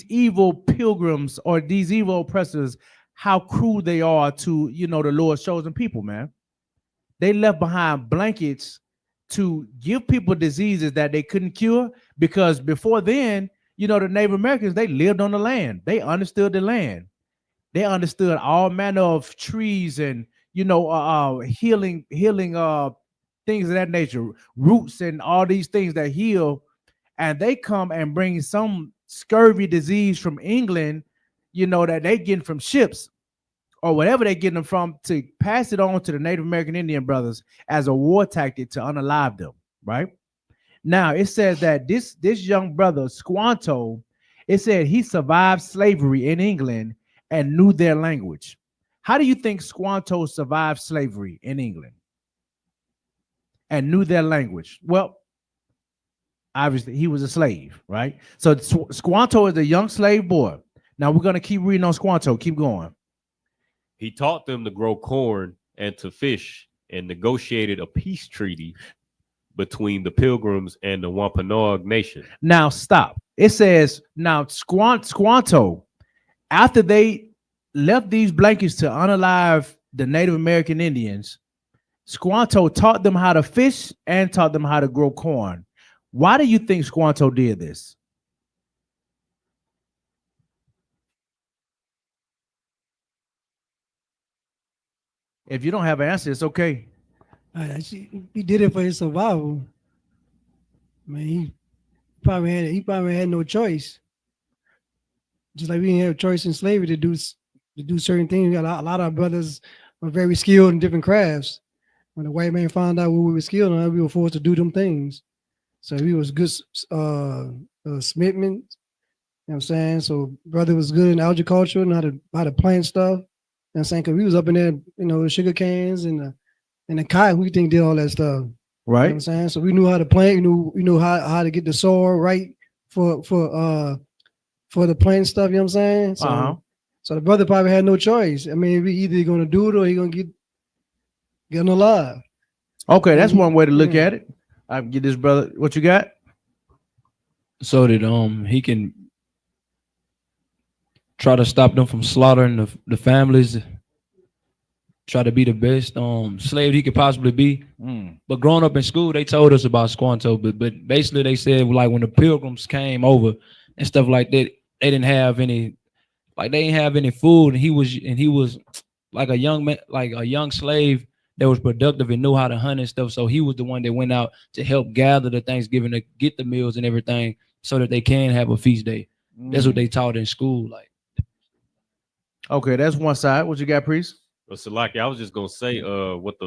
evil pilgrims or these evil oppressors, how cruel they are to, the Lord's chosen people, man. They left behind blankets to give people diseases that they couldn't cure, because before then, the Native Americans, they lived on the land. They understood the land. They understood all manner of trees and, healing things of that nature, roots and all these things that heal. And they come and bring some scurvy disease from England, that they getting from ships or whatever they getting them from, to pass it on to the Native American Indian brothers as a war tactic to unalive them, right? Now, it says that this young brother, Squanto, it said he survived slavery in England and knew their language. How do you think Squanto survived slavery in England and knew their language? Well, obviously, he was a slave, right? So Squanto is a young slave boy. Now, we're going to keep reading on Squanto. Keep going. He taught them to grow corn and to fish and negotiated a peace treaty between the Pilgrims and the Wampanoag Nation. Now, stop. It says now Squanto, after they left these blankets to unalive the Native American Indians, Squanto taught them how to fish and taught them how to grow corn. Why do you think Squanto did this? If you don't have an answer, it's okay. He did it for his survival. Man, he probably had no choice. Just like we didn't have a choice in slavery to do certain things. We got a lot of our brothers were very skilled in different crafts. When the white man found out what we were skilled in, we were forced to do them things. So he was good smithman. You know what I'm saying? So brother was good in agriculture and how to plant stuff. You know what I'm saying? Because we was up in there, the sugar cans and the cotton, we think did all that stuff. Right. You know what I'm saying? So we knew how to plant, we knew how to get the soil right for the plant stuff, you know what I'm saying? So so the brother probably had no choice. I mean, we either gonna do it or he gonna get alive. Okay, that's one way to look at it. I can get this brother. What you got? So that he can try to stop them from slaughtering the families, try to be the best slave he could possibly be. But growing up in school, they told us about Squanto, but basically they said like when the Pilgrims came over and stuff like that, they didn't have any food, and he was like a young man, like a young slave that was productive and knew how to hunt and stuff. So he was the one that went out to help gather the Thanksgiving, to get the meals and everything, so that they can have a feast day. That's what they taught in school. Like, okay, that's one side. What you got, Priest? Well, Salaki, I was just gonna say, what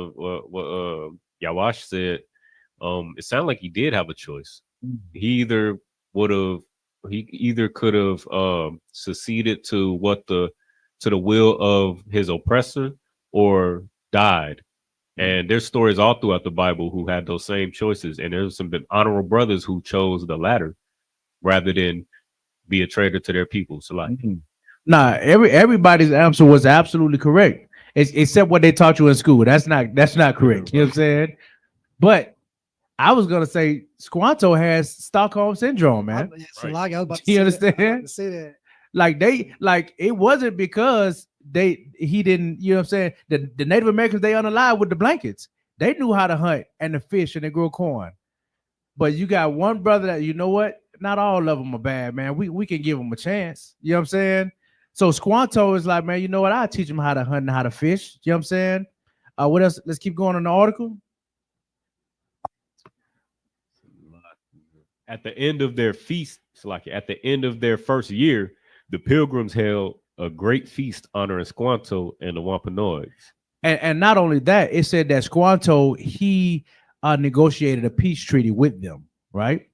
Yawash said. It sounded like he did have a choice. He either could have seceded to the will of his oppressor, or died. And there's stories all throughout the Bible who had those same choices. And there's some honorable brothers who chose the latter rather than be a traitor to their people. So like, nah, everybody's answer was absolutely correct, except what they taught you in school. That's not correct. You know what I'm saying? But I was gonna say Squanto has Stockholm syndrome, man. So like I was about to You say understand? That. I was about to say that. Like it wasn't because he didn't, you know what I'm saying? The Native Americans, they unalive with the blankets. They knew how to hunt and to fish and to grow corn. But you got one brother that, you know what? Not all of them are bad, man. We can give them a chance. You know what I'm saying? So Squanto is like, man, you know what? I'll teach them how to hunt and how to fish. You know what I'm saying? What else? Let's keep going on the article. At the end of their feast, at the end of their first year, the Pilgrims held a great feast honoring Squanto and the Wampanoags. And not only that, it said that Squanto, he negotiated a peace treaty with them, right?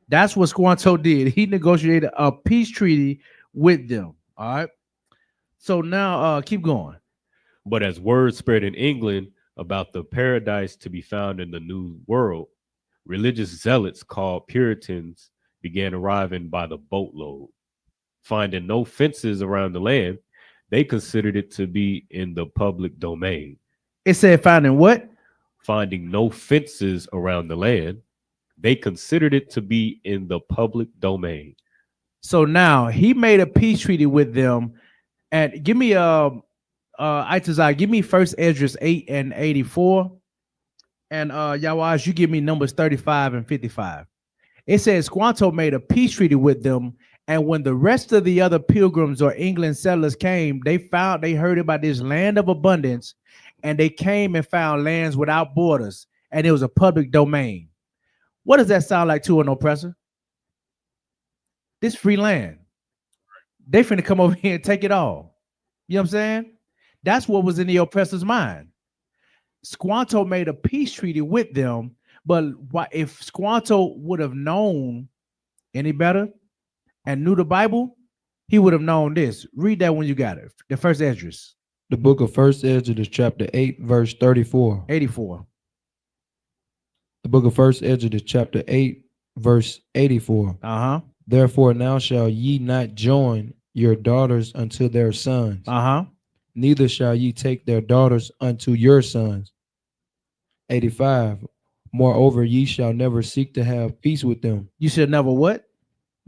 That's what Squanto did. He negotiated a peace treaty with them. All right. So now keep going. But as word spread in England about the paradise to be found in the New World, religious zealots called Puritans began arriving by the boatload. Finding no fences around the land, they considered it to be in the public domain. It said finding what? Finding no fences around the land, they considered it to be in the public domain. So now he made a peace treaty with them. And give me Itazai, give me 1 Esdras 8 and 84. And Yawash, you give me Numbers 35 and 55. It says Squanto made a peace treaty with them, and when the rest of the other pilgrims or England settlers came, they heard about this land of abundance, and they came and found lands without borders, and it was a public domain. What does that sound like to an oppressor? This free land. They finna come over here and take it all. You know what I'm saying? That's what was in the oppressor's mind. Squanto made a peace treaty with them, but if Squanto would have known any better and knew the Bible, he would have known this. Read that when you got it. The 1 Esdras. The book of 1 Esdras, chapter 8, verse 34. 84. The book of 1 Esdras, chapter 8, verse 84. Therefore now shall ye not join your daughters unto their sons. Neither shall ye take their daughters unto your sons. 85. Moreover, ye shall never seek to have peace with them. You should never what?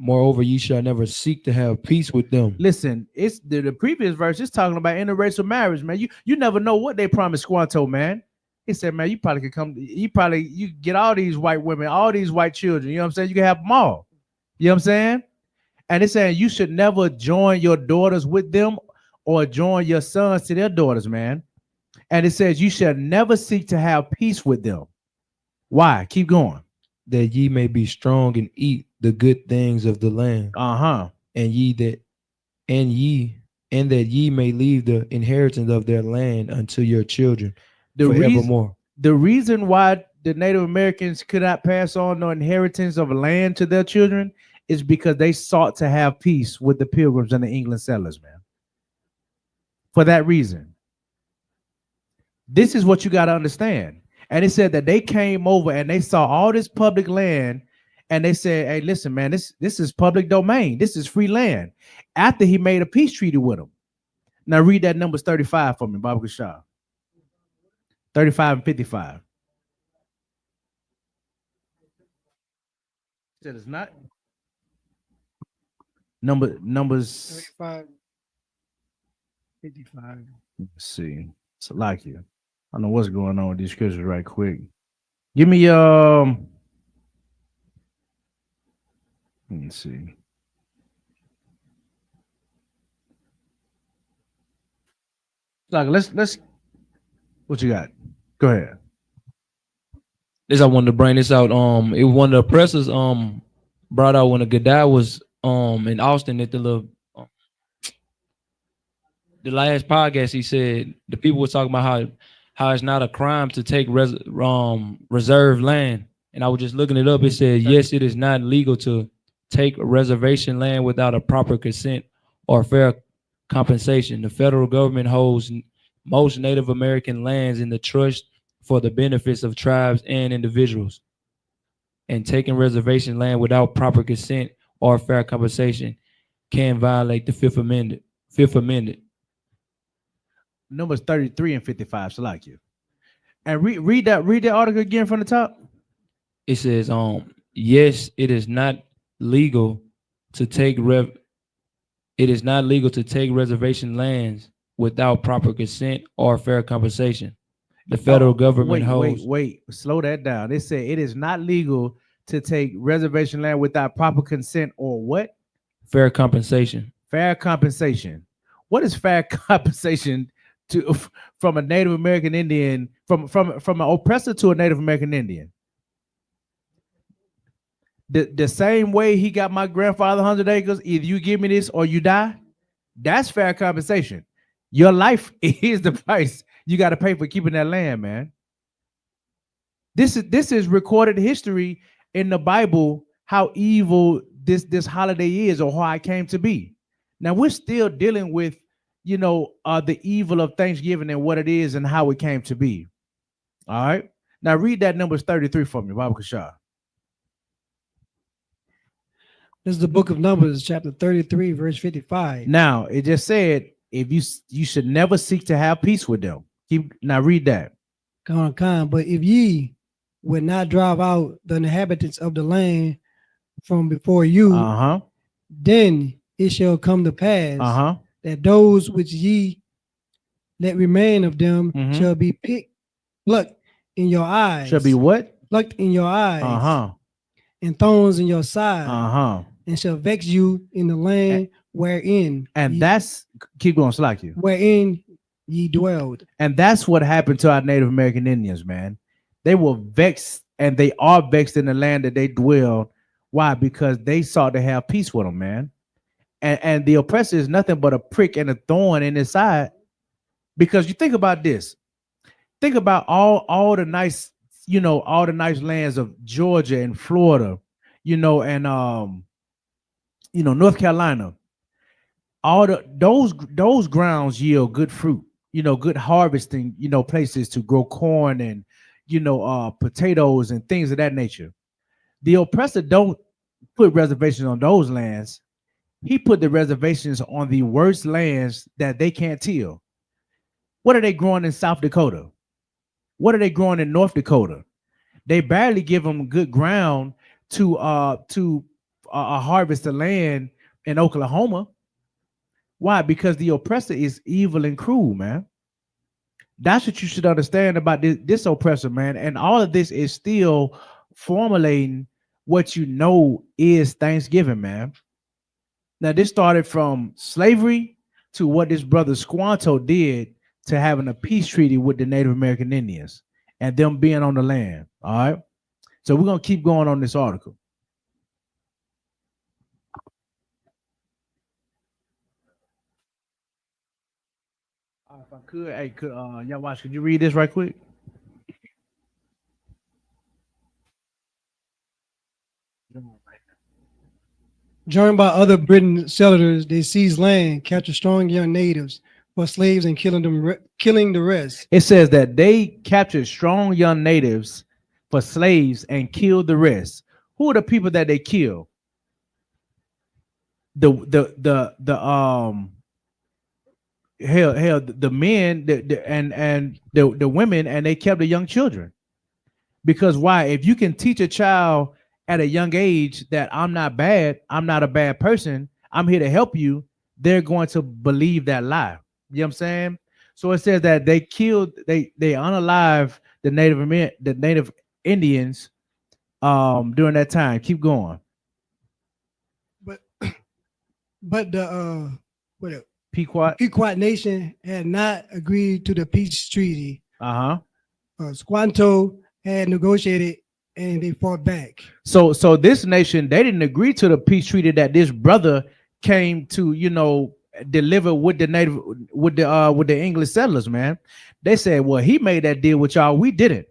Moreover, ye shall never seek to have peace with them. Listen, it's the previous verse is talking about interracial marriage, man. You never know what they promised Squanto, man. He said, man, you probably could come, you get all these white women, all these white children, you know what I'm saying? You can have them all. You know what I'm saying? And it's saying you should never join your daughters with them or join your sons to their daughters, man. And it says you shall never seek to have peace with them. Why? Keep going. That ye may be strong and eat the good things of the land. Uh-huh. And that ye may leave the inheritance of their land unto your children forevermore. The reason why the Native Americans could not pass on the inheritance of land to their children is because they sought to have peace with the Pilgrims and the England settlers, man. For that reason. This is what you got to understand. And it said that they came over and they saw all this public land and they said, hey, listen, man, this is public domain. This is free land. After he made a peace treaty with them. Now read that Numbers 35 for me, Baba Kashah. 35 and 55. Said it's not. Numbers 35, 55. Let's see. It's like you. I don't know what's going on with these scriptures right quick. Give me let me see. Like let's what you got? Go ahead. This I wanted to bring this out. It was one of the oppressors brought out when a Gadai was in Austin at the last podcast. He said the people were talking about how it's not a crime to take reserved land. And I was just looking it up. It said, yes, it is not legal to take reservation land without a proper consent or fair compensation. The federal government holds most Native American lands in the trust for the benefits of tribes and individuals. And taking reservation land without proper consent or fair compensation can violate the Fifth Amendment. Numbers 33 and 55. So like you. And read that article again from the top. It says, yes, it is not legal to take reservation lands without proper consent or fair compensation. The federal government holds. Wait, slow that down. They say it is not legal to take reservation land without proper consent or what? Fair compensation. Fair compensation. What is fair compensation from a Native American Indian, from an oppressor to a Native American Indian? The same way he got my grandfather 100 acres, either you give me this or you die. That's fair compensation. Your life is the price you got to pay for keeping that land, man. This is recorded history in the Bible, how evil this holiday is or how it came to be. Now we're still dealing with, the evil of Thanksgiving and what it is and how it came to be. All right. Now read that Numbers 33 for me, Baba Kashah. This is the book of Numbers, chapter 33, verse 55. Now it just said, if you should never seek to have peace with them. Now read that. But if ye would not drive out the inhabitants of the land from before you, then it shall come to pass that those which ye let remain of them shall be plucked in your eyes. Shall be what? Plucked in your eyes. And thorns in your side. And shall vex you in the land wherein. And that's, keep going, slack you. Wherein ye dwelled. And that's what happened to our Native American Indians, man. They were vexed, and they are vexed in the land that they dwell. Why? Because they sought to have peace with them, man. And the oppressor is nothing but a prick and a thorn in his side. Because you think about this. Think about all the nice, all the nice lands of Georgia and Florida, and North Carolina. All those grounds yield good fruit, good harvesting, places to grow corn and potatoes and things of that nature. The oppressor don't put reservations on those lands. He put the reservations on the worst lands that they can't till. What are they growing in South Dakota? What are they growing in North Dakota? They barely give them good ground to harvest the land in Oklahoma. Why? Because the oppressor is evil and cruel, man. That's what you should understand about this oppressor, man. And all of this is still formulating what you know is Thanksgiving, man. Now, this started from slavery to what this brother Squanto did to having a peace treaty with the Native American Indians and them being on the land. All right. So we're going to keep going on this article. If I could, hey, y'all watch, could you read this right quick? Joined by other Britain settlers, they seized land, captured strong young natives for slaves, and killing the rest. It says that they captured strong young natives for slaves and killed the rest. Who are the people that they killed? The men, the women, and they kept the young children. Because why? If you can teach a child at a young age that I'm not bad, I'm not a bad person, I'm here to help you, they're going to believe that lie. You know what I'm saying? So it says that they killed, they unalive the Native Indians during that time. Keep going. But the Pequot Nation had not agreed to the peace treaty. Squanto had negotiated and they fought back. So this nation, they didn't agree to the peace treaty that this brother came to, deliver with the English settlers, man. They said, well, he made that deal with y'all, we didn't.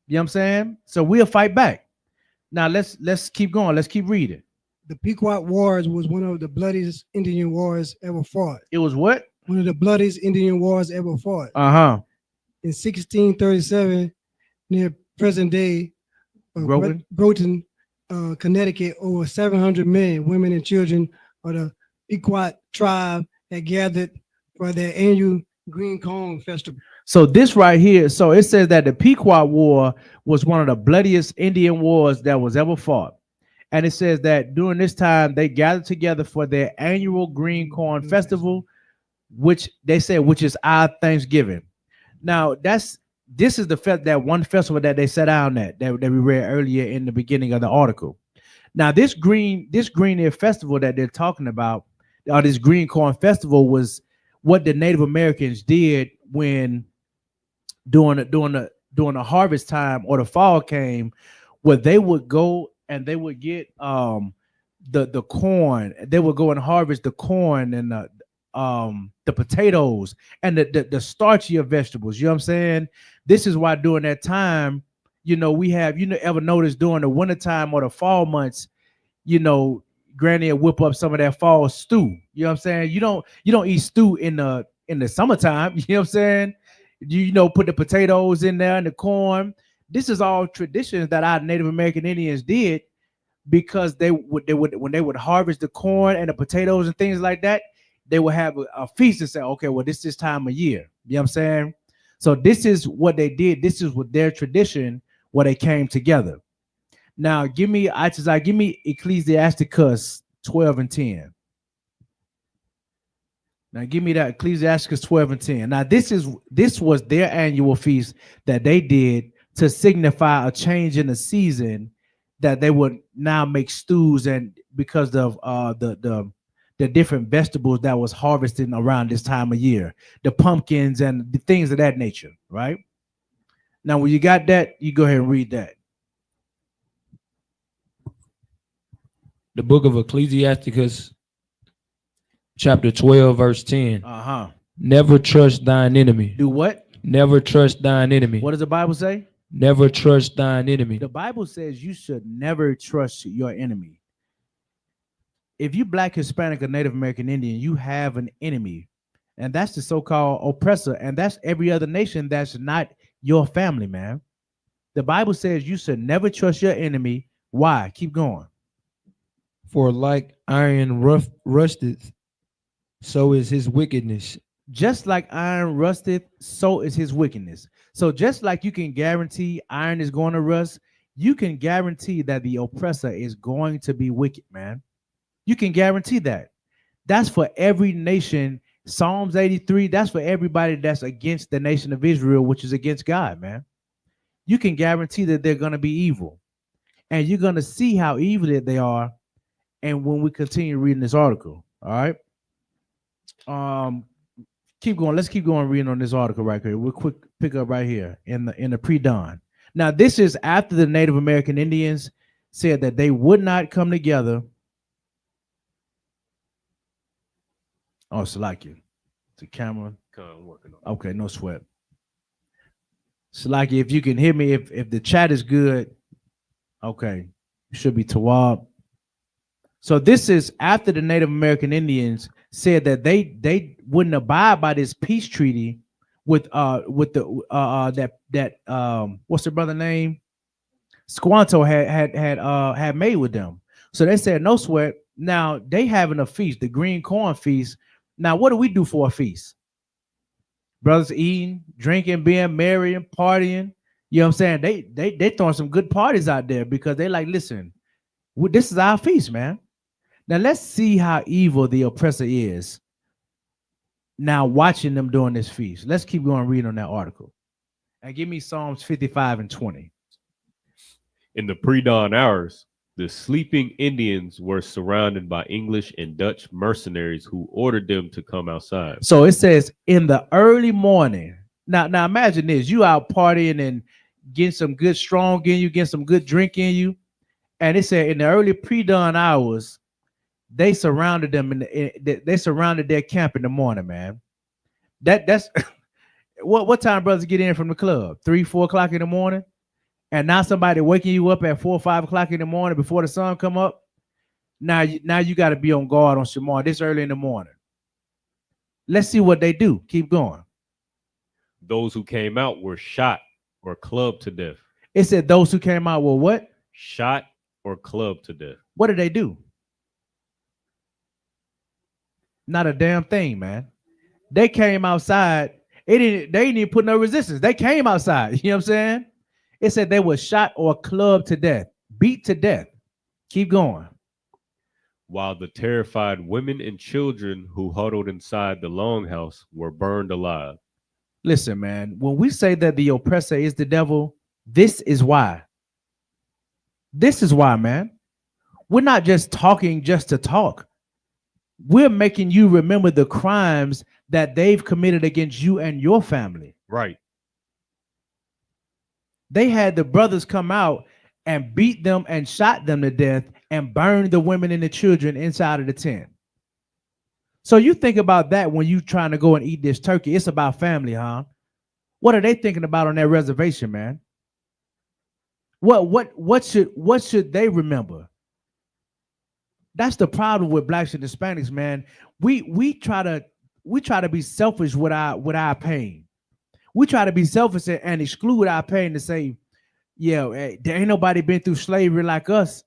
You know what I'm saying? So we'll fight back. Now let's keep going. Let's keep reading. The Pequot Wars was one of the bloodiest Indian wars ever fought. It was what? One of the bloodiest Indian wars ever fought. In 1637, near present day Groton, Connecticut, over 700 men, women, and children of the Pequot tribe had gathered for their annual Green Corn Festival. So this right here, so it says that the Pequot War was one of the bloodiest Indian wars that was ever fought. And it says that during this time, they gathered together for their annual Green Corn Festival, which they said, which is our Thanksgiving. Now, this is that one festival that they set down that we read earlier in the beginning of the article. Now, this Green Ear Festival that they're talking about, or this Green Corn Festival, was what the Native Americans did when during the harvest time or the fall came, where they would go and they would get the corn. They would go and harvest the corn and the potatoes and the starchier vegetables. You know what I'm saying? This is why during that time, we have, ever noticed during the wintertime or the fall months, Granny will whip up some of that fall stew. You know what I'm saying? You don't eat stew in the summertime. You know what I'm saying? Put the potatoes in there and the corn. This is all traditions that our Native American Indians did, because they would when they would harvest the corn and the potatoes and things like that, they would have a feast and say, okay, well, this is time of year. You know what I'm saying? So this is what they did. This is what their tradition, where they came together. Now, give me Ecclesiasticus 12 and 10. Now, give me that Ecclesiasticus 12 and 10. Now, this was their annual feast that they did to signify a change in the season, that they would now make stews, and because of the different vegetables that was harvested around this time of year, the pumpkins and the things of that nature, right? Now, when you got that, you go ahead and read that. The book of Ecclesiasticus, chapter 12, verse 10. Never trust thine enemy. Do what? Never trust thine enemy. What does the Bible say? Never trust thine enemy. The Bible says you should never trust your enemy. If you Black, Hispanic, or Native American Indian, you have an enemy. And that's the so-called oppressor. And that's every other nation that's not your family, man. The Bible says you should never trust your enemy. Why? Keep going. For like iron rusteth, so is his wickedness. Just like iron rusteth, so is his wickedness. So just like you can guarantee iron is going to rust, you can guarantee that the oppressor is going to be wicked, man. You can guarantee that. That's for every nation. Psalms 83, that's for everybody that's against the nation of Israel, which is against God, man. You can guarantee that they're going to be evil. And you're going to see how evil they are. And when we continue reading this article, all right? Keep going. Let's keep going reading on this article right here. We'll quick pick up right here in the pre-dawn. Now, this is after the Native American Indians said that they would not come together. Oh, Salakia. The camera. Okay, no sweat. Salakia, if you can hear me, if the chat is good, okay, it should be Tawab. So this is after the Native American Indians said that they wouldn't abide by this peace treaty with the what's the brother name? Squanto had made with them. So they said no sweat. Now they having a feast, the green corn feast. Now what do we do for a feast? Brothers eating, drinking, being merry, and partying. You know what I'm saying? They throwing some good parties out there because they like, listen, this is our feast, man. Now let's see how evil the oppressor is. Now watching them during this feast. Let's keep going reading on that article. And give me Psalms 55 and 20. In the pre-dawn hours, the sleeping Indians were surrounded by English and Dutch mercenaries who ordered them to come outside. So it says in the early morning. Now imagine this. You out partying and getting some good strong in you, getting some good drink in you. And it said in the early pre-dawn hours, they surrounded them they surrounded their camp in the morning, man. That's what time brothers get in from the club? 3, 4 o'clock in the morning? And now somebody waking you up at 4 or 5 o'clock in the morning before the sun come up. Now you got to be on guard on Shamar this early in the morning. Let's see what they do. Keep going. Those who came out were shot or clubbed to death. It said those who came out were what? Shot or clubbed to death. What did they do? Not a damn thing, man. They came outside. They didn't even put no resistance. They came outside. You know what I'm saying? It said they were shot or clubbed to death, beat to death. Keep going. While the terrified women and children who huddled inside the longhouse were burned alive. Listen, man, when we say that the oppressor is the devil, this is why. This is why, man. We're not just talking just to talk. We're making you remember the crimes that they've committed against you and your family. Right. They had the brothers come out and beat them and shot them to death and burned the women and the children inside of the tent. So you think about that when you trying to go and eat this turkey. It's about family, huh? What are they thinking about on that reservation, man? What should they remember? That's the problem with blacks and Hispanics, man. We try to be selfish with our pain. We try to be selfish and exclude our pain to say, yeah, there ain't nobody been through slavery like us.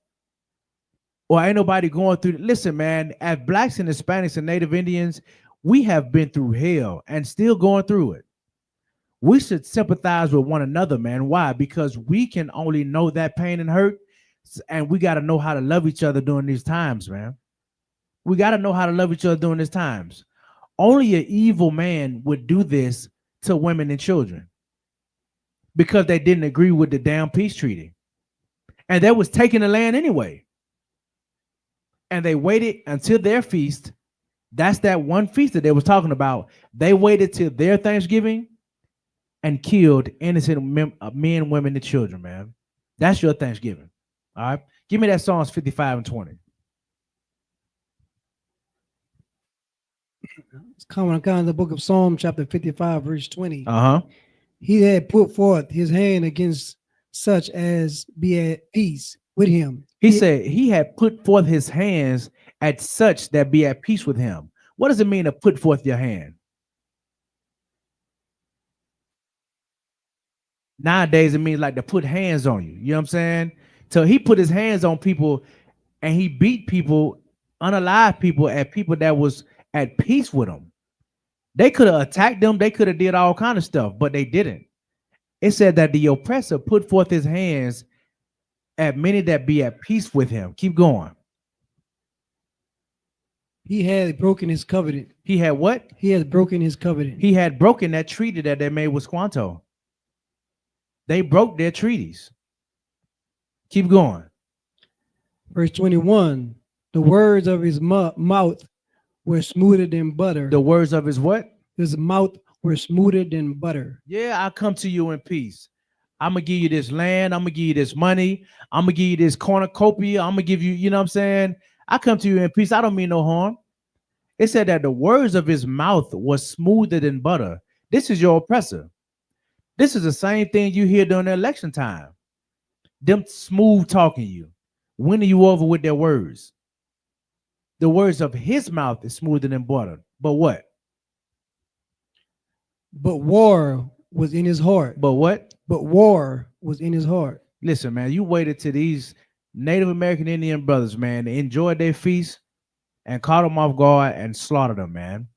Or ain't nobody going through. Listen, man, as blacks and Hispanics and Native Indians, we have been through hell and still going through it. We should sympathize with one another, man. Why? Because we can only know that pain and hurt, and we got to know how to love each other during these times, man. We got to know how to love each other during these times. Only an evil man would do this to women and children because they didn't agree with the damn peace treaty. And they was taking the land anyway. And they waited until their feast. That's that one feast that they was talking about. They waited till their Thanksgiving and killed innocent men, women, and children, man. That's your Thanksgiving. All right. Give me that Psalms 55 and 20. It's coming in the book of Psalm, chapter 55, verse 20. Uh-huh. He had put forth his hand against such as be at peace with him. He said he had put forth his hands at such that be at peace with him. What does it mean to put forth your hand? Nowadays, it means like to put hands on you. You know what I'm saying? So he put his hands on people and he beat people, unalive people, at people that was at peace with them. They could have attacked them. They could have did all kind of stuff, but they didn't. It said that the oppressor put forth his hands at many that be at peace with him. Keep going. He had broken his covenant. He had what? He has broken his covenant. He had broken that treaty that they made with Squanto. They broke their treaties. Keep going. Verse 21, the words of his mouth were smoother than butter. The words of his what? His mouth were smoother than butter. Yeah, I'll come to you in peace. I'm going to give you this land. I'm going to give you this money. I'm going to give you this cornucopia. I'm going to give you, you know what I'm saying? I come to you in peace. I don't mean no harm. It said that the words of his mouth was smoother than butter. This is your oppressor. This is the same thing you hear during the election time. Them smooth talking you, winning you over with their words. The words of his mouth is smoother than butter. But what? But war was in his heart. But what? But war was in his heart. Listen, man, you waited till these Native American Indian brothers, man, enjoyed their feast and caught them off guard and slaughtered them, man.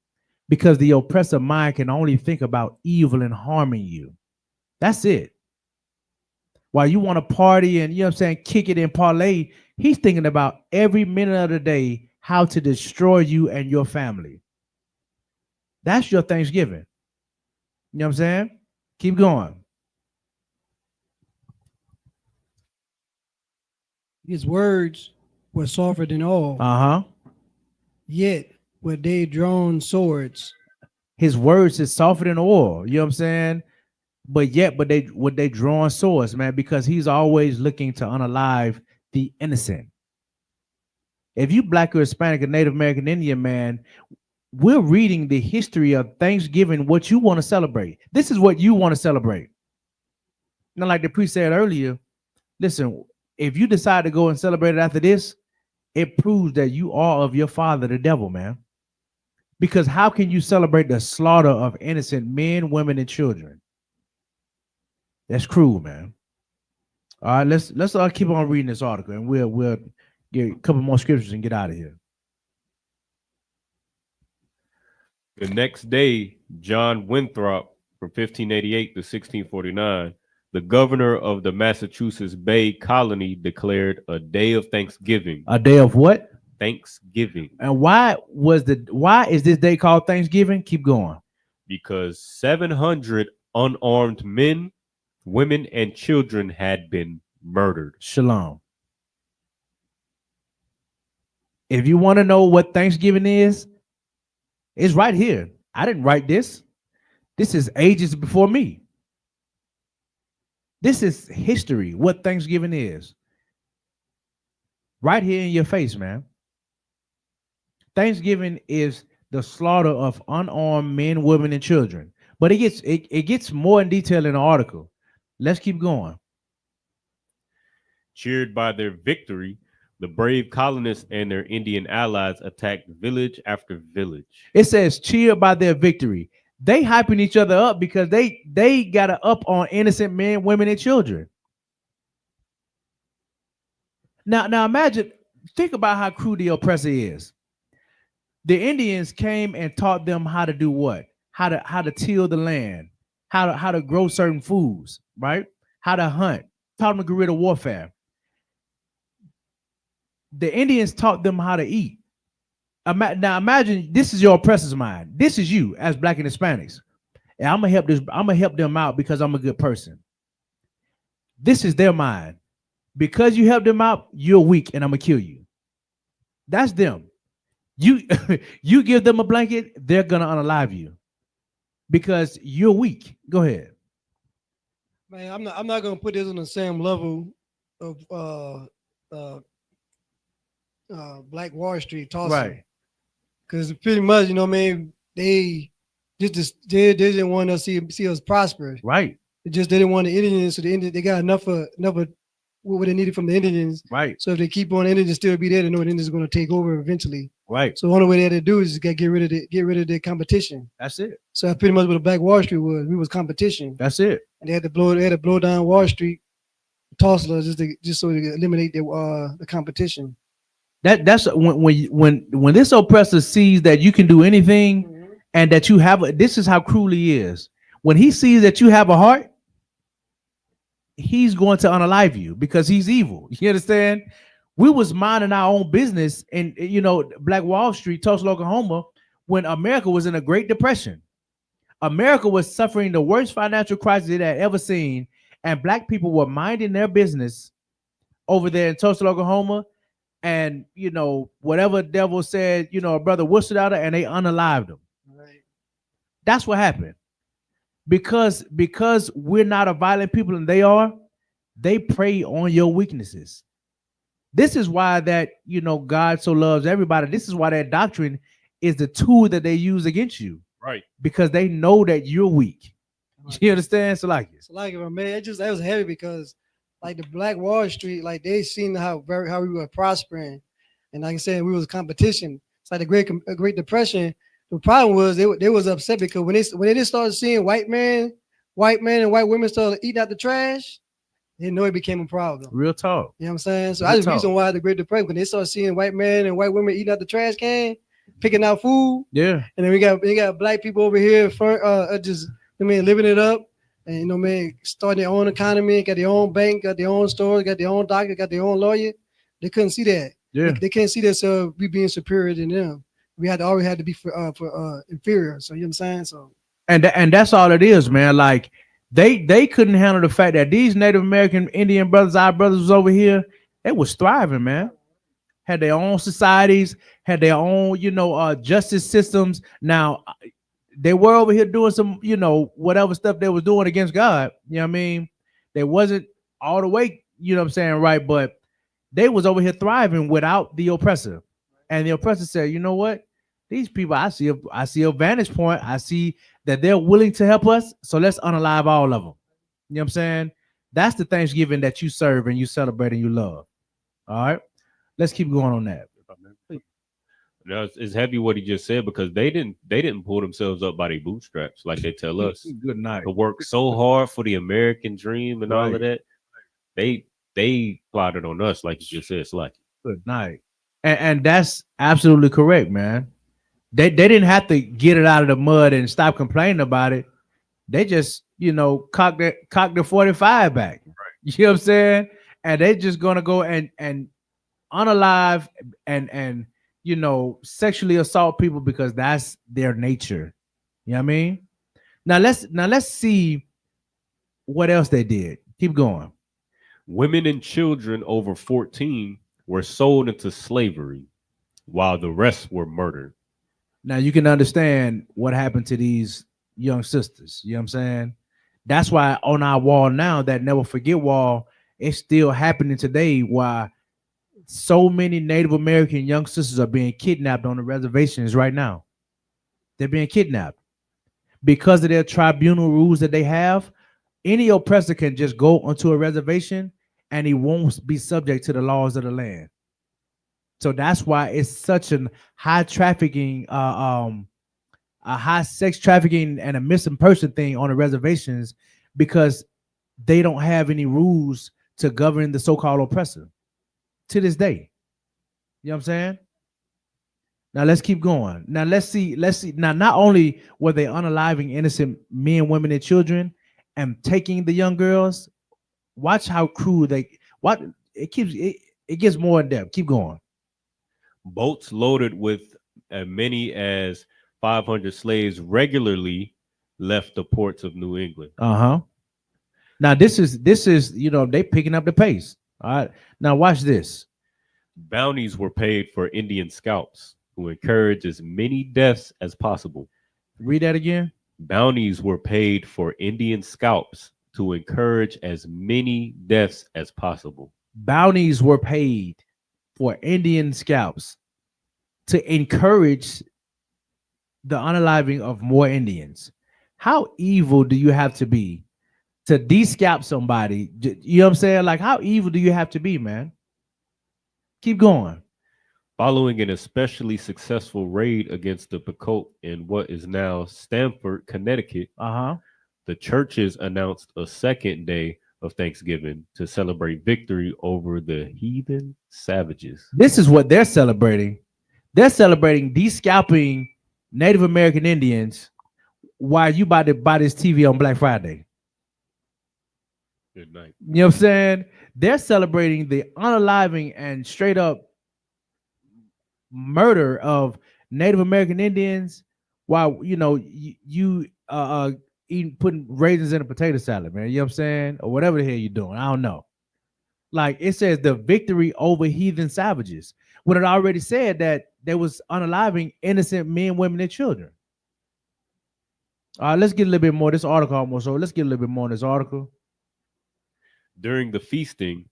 Because the oppressive mind can only think about evil and harming you. That's it. While you want to party and, you know what I'm saying, kick it and parlay, he's thinking about every minute of the day how to destroy you and your family. That's your Thanksgiving. You know what I'm saying? Keep going. His words were softer than all. Uh-huh. Yet were they drawn swords. His words is softer than oil. You know what I'm saying? But they drawing swords, man, because he's always looking to unalive the innocent. If you Black or Hispanic or Native American Indian, man, we're reading the history of Thanksgiving, what you want to celebrate. This is what you want to celebrate. Now, like the priest said earlier, listen, if you decide to go and celebrate it after this, it proves that you are of your father, the devil, man. Because how can you celebrate the slaughter of innocent men, women, and children? That's cruel, man. All right, let's keep on reading this article, and we'll get a couple more scriptures and get out of here. The next day, John Winthrop, from 1588 to 1649, the governor of the Massachusetts Bay Colony, declared a day of Thanksgiving. A day of what? Thanksgiving. And why is this day called Thanksgiving? Keep going. Because 700 unarmed men, women, and children had been murdered. Shalom. If you want to know what Thanksgiving is, it's right here. I didn't write this. This is ages before me. This is history, what Thanksgiving is. Right here in your face, man. Thanksgiving is the slaughter of unarmed men, women, and children. But it gets more in detail in the article. Let's keep going. Cheered by their victory, the brave colonists and their Indian allies attacked village after village. It says cheered by their victory. They hyping each other up because they got it up on innocent men, women, and children. Now imagine, think about how cruel the oppressor is. The Indians came and taught them how to do what? How to till the land, how to grow certain foods, right? How to hunt, taught them guerrilla warfare. The Indians taught them how to eat. Now imagine this is your oppressor's mind. This is you as Black and Hispanics. And I'm gonna help them out because I'm a good person. This is their mind. Because you help them out, you're weak and I'm gonna kill you. That's them. You give them a blanket, they're gonna unalive you because you're weak. Go ahead. Man, I'm not gonna put this on the same level of Black Wall Street tossing. Right. Because pretty much, you know what I mean, they didn't want to see us prosper. Right. They didn't want the Indians, so they got enough of what they needed from the Indians. Right. So if they keep on, the Indians still be there, they know the Indians are going to take over eventually. Right. So the only way they had to do is get rid of the competition. That's it. So that's pretty much what the Black Wall Street was. We was competition. That's it. And they had to blow down Wall Street, toss us just so they could eliminate the competition. That's when this oppressor sees that you can do anything and that you have this is how cruel he is. When he sees that you have a heart, he's going to unalive you because he's evil. You understand? We was minding our own business in, Black Wall Street, Tulsa, Oklahoma, when America was in a Great Depression. America was suffering the worst financial crisis it had ever seen, and black people were minding their business over there in Tulsa, Oklahoma, and whatever devil said, a brother whistled at her, and they unalived him. Right. That's what happened. Because we're not a violent people and they are, they prey on your weaknesses. This is why that God so loves everybody. This is why that doctrine is the tool that they use against you. Right. Because they know that you're weak. You understand? So man, that was heavy because like the Black Wall Street, like they seen how we were prospering, and like I said, we was competition. It's like the Great Depression. The problem was they was upset because when they just started seeing white men and white women started eating out the trash, they know it became a problem. Real talk. You know what I'm saying? So that's the reason why the Great Depression, when they started seeing white men and white women eating out the trash can, picking out food. Yeah. And then we got black people over here living it up, and starting their own economy, got their own bank, got their own stores, got their own doctor, got their own lawyer. They couldn't see that. Yeah. They can't see that we being superior than them. We always had to be for inferior. So you know what I'm saying? So and that's all it is, man. Like they couldn't handle the fact that these Native American Indian brothers, our brothers was over here, they was thriving, man. Had their own societies, had their own, justice systems. Now, they were over here doing some, whatever stuff they was doing against God. You know what I mean? They wasn't all the way, right? But they was over here thriving without the oppressor. And the oppressor said, you know what? These people, I see a vantage point. I see that they're willing to help us. So let's unalive all of them. You know what I'm saying? That's the Thanksgiving that you serve and you celebrate and you love. All right. Let's keep going on that. Now it's heavy what he just said because they didn't pull themselves up by their bootstraps like they tell us. Good night. To work so hard for the American dream and all of that. They plotted on us like you just said. It's like good night. And that's absolutely correct, man. They didn't have to get it out of the mud and stop complaining about it. They just, cock the 45 back. Right. You know what I'm saying? And they just gonna go and unalive and sexually assault people because that's their nature. You know what I mean? Now let's see what else they did. Keep going. Women and children over 14 were sold into slavery while the rest were murdered. Now you can understand what happened to these young sisters. You know what I'm saying? That's why on our wall now, that Never Forget wall, it's still happening today. Why so many Native American young sisters are being kidnapped on the reservations right now. They're being kidnapped because of their tribunal rules that they have. Any oppressor can just go onto a reservation and he won't be subject to the laws of the land. So that's why it's such a high trafficking, a high sex trafficking and a missing person thing on the reservations because they don't have any rules to govern the so-called oppressor to this day. You know what I'm saying? Now let's keep going. Now let's see. Now, not only were they unaliving innocent men, women, and children and taking the young girls, watch how cruel it gets more in depth. Keep going. Boats loaded with as many as 500 slaves regularly left the ports of New England. Now this is they picking up the pace. All right. Now watch this. Bounties were paid for Indian scalps who encouraged as many deaths as possible. Read that again. Bounties were paid for Indian scalps to encourage as many deaths as possible. Bounties were paid for Indian scalps to encourage the unaliving of more Indians. How evil do you have to be to descalp somebody? You know what I'm saying? Like, how evil do you have to be, man? Keep going. Following an especially successful raid against the Pequot in what is now Stamford, Connecticut, the churches announced a second day of Thanksgiving to celebrate victory over the heathen savages. This is what they're celebrating. They're celebrating descalping Native American Indians while you about to buy this TV on Black Friday. Good night. You know what I'm saying? They're celebrating the unaliving and straight up murder of Native American Indians while you eating putting raisins in a potato salad, man. You know what I'm saying? Or whatever the hell you're doing. I don't know. Like it says the victory over heathen savages. When it already said that there was unaliving innocent men, women, and children. All right, let's get a little bit more. This article almost over. Let's get a little bit more on this article. During the feasting,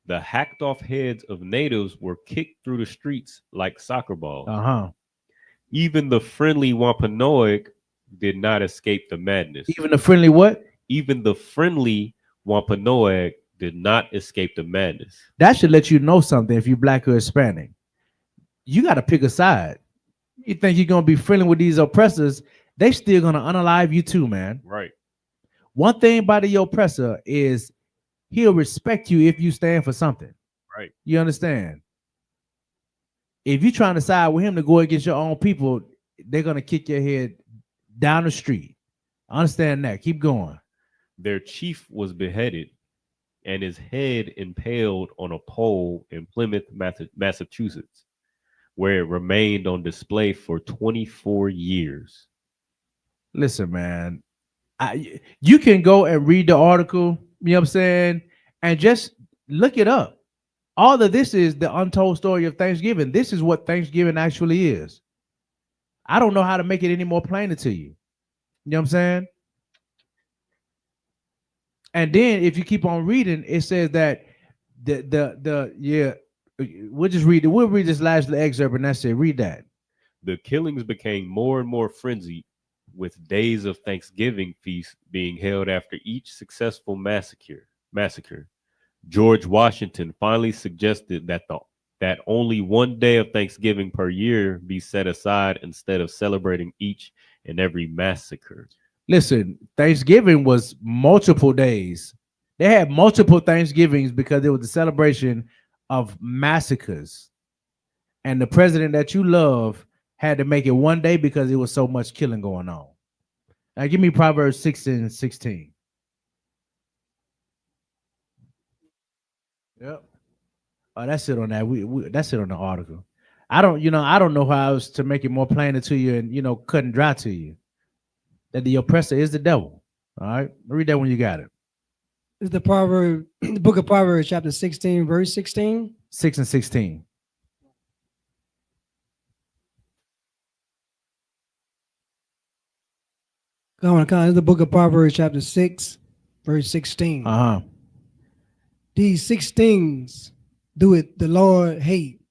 the hacked off heads of natives were kicked through the streets like soccer balls. Even the friendly Wampanoag did not escape the madness. Even the friendly what? Even the friendly Wampanoag did not escape the madness. That should let you know something if you're black or Hispanic. You got to pick a side. You think you're going to be friendly with these oppressors, they still going to unalive you too, man. Right. One thing about the oppressor is he'll respect you if you stand for something. Right. You understand? If you're trying to side with him to go against your own people, they're going to kick your head down the street. Understand that. Keep going. Their chief was beheaded and his head impaled on a pole in Plymouth, Massachusetts, where it remained on display for 24 years. Listen, man, you can go and read the article, you know what I'm saying, and just look it up. All of this is the untold story of Thanksgiving. This is what Thanksgiving actually is. I don't know how to make it any more plainer to you. You know what I'm saying? And then if you keep on reading, it says that we'll just read it. We'll read this last excerpt and that's it. Read that. The killings became more and more frenzied, with days of Thanksgiving feasts being held after each successful massacre. George Washington finally suggested that only one day of Thanksgiving per year be set aside instead of celebrating each and every massacre. Listen, Thanksgiving was multiple days. They had multiple Thanksgivings because it was the celebration of massacres. And the president that you love had to make it one day because there was so much killing going on. Now give me Proverbs 6:16. Yep. Oh, that's it on that. That's it on the article. I don't know how else to make it more plainer to you and cut and dry to you. That the oppressor is the devil. All right. Read that when you got it. It's the book of Proverbs, chapter 16, verse 16. 6 and 16. Come on. It's the book of Proverbs, chapter 6, verse 16. These 6 things do it the Lord hate.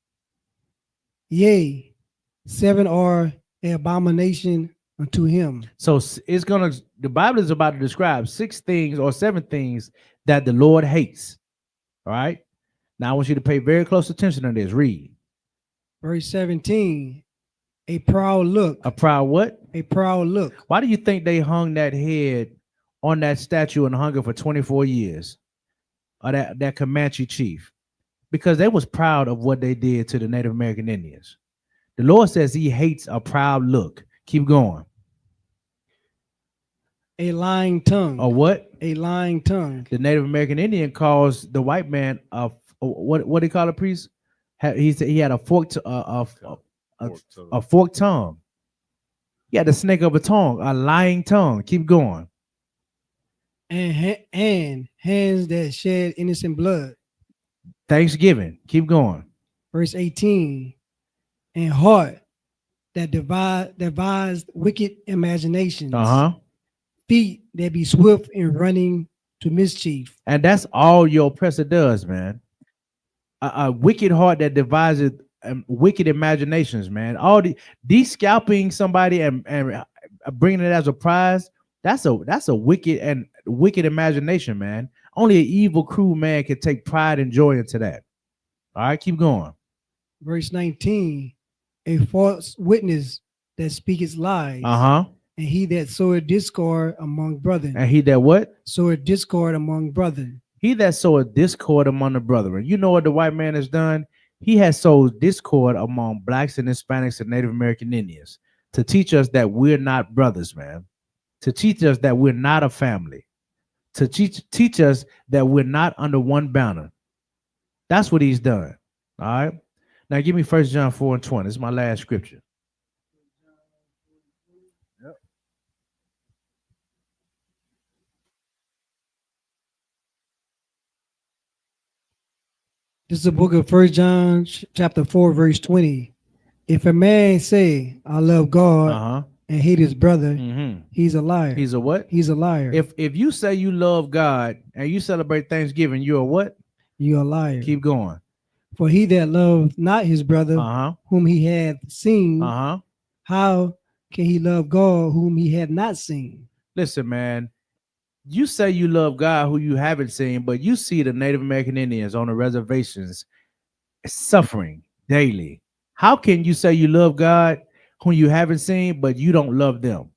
Yea, 7 are an abomination unto him. So the Bible is about to describe 6 things or 7 things that the Lord hates. All right. Now I want you to pay very close attention to this. Read. Verse 17. A proud look. A proud what? A proud look. Why do you think they hung that head on that statue and hung it for 24 years? Or that Comanche chief? Because they was proud of what they did to the Native American Indians. The Lord says he hates a proud look. Keep going. A lying tongue. A what? A lying tongue. The Native American Indian calls the white man what do you call a priest? He said he had a forked tongue. He had the snake of a tongue, a lying tongue. Keep going. And hands that shed innocent blood. Thanksgiving. Keep going. Verse 18. And heart that devised wicked imaginations. Feet that be swift in running to mischief. And that's all your oppressor does, man. A wicked heart that devises wicked imaginations, man. All these scalping somebody and bringing it as a prize. That's a wicked imagination, man. Only an evil, cruel man can take pride and joy into that. All right, keep going. Verse 19. A false witness that speaketh lies. And he that soweth discord among brethren. And he that what? Soweth discord among brethren. He that soweth discord among the brethren. You know what the white man has done? He has sowed discord among blacks and Hispanics and Native American Indians to teach us that we're not brothers, man. To teach us that we're not a family. to teach us that we're not under one banner. That's what he's done. All right. Now give me 1 John 4:20. This is my last scripture. This is the book of 1 John chapter 4, verse 20. If a man say, I love God and hate his brother, he's a liar. He's a what? He's a liar. If you say you love God and you celebrate Thanksgiving, you're a what? You're a liar. Keep going. For he that loved not his brother, whom he had seen, how can he love God whom he had not seen? Listen, man. You say you love God who you haven't seen, but you see the Native American Indians on the reservations suffering daily. How can you say you love God whom you haven't seen, but you don't love them?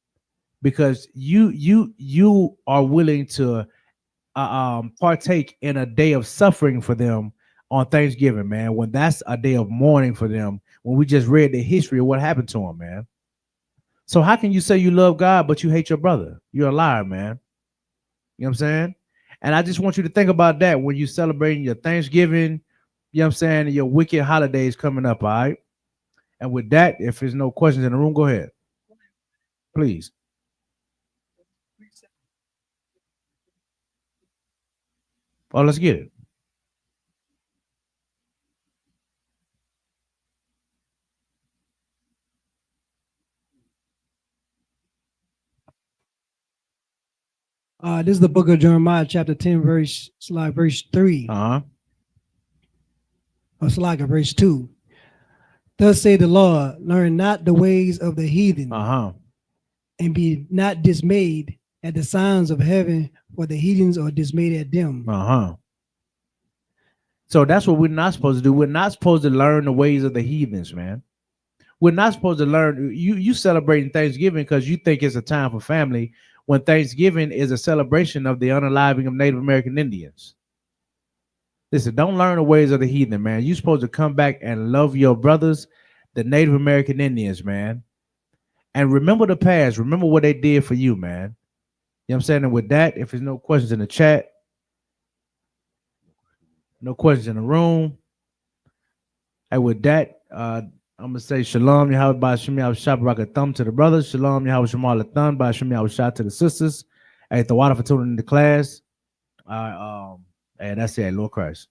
Because you are willing to partake in a day of suffering for them on Thanksgiving, man, when that's a day of mourning for them, when we just read the history of what happened to them, man. So how can you say you love God, but you hate your brother? You're a liar, man. You know what I'm saying? And I just want you to think about that when you're celebrating your Thanksgiving, you know what I'm saying, and your wicked holidays coming up, all right? And with that, if there's no questions in the room, go ahead. Please. Oh, let's get it. This is the book of Jeremiah, chapter 10, verse 3. Or verse 2. Thus say the Lord, learn not the ways of the heathen, and be not dismayed at the signs of heaven, for the heathens are dismayed at them. So that's what we're not supposed to do. We're not supposed to learn the ways of the heathens, man. We're not supposed to learn. You celebrating Thanksgiving because you think it's a time for family, when Thanksgiving is a celebration of the unaliving of Native American Indians. Listen, don't learn the ways of the heathen, man. You're supposed to come back and love your brothers, the Native American Indians, man. And remember the past. Remember what they did for you, man. You know what I'm saying? And with that, if there's no questions in the chat, no questions in the room. And with that, I'm going to say shalom, Yahweh, Ba'ashim, Yahweh, Shabbat, thumb to the brothers. Shalom, Yahweh, Shemal, Thun, Ba'ashim, Yahweh, Shah to the sisters. Hey, the water for tuning in the class. And that's it, Lord Christ.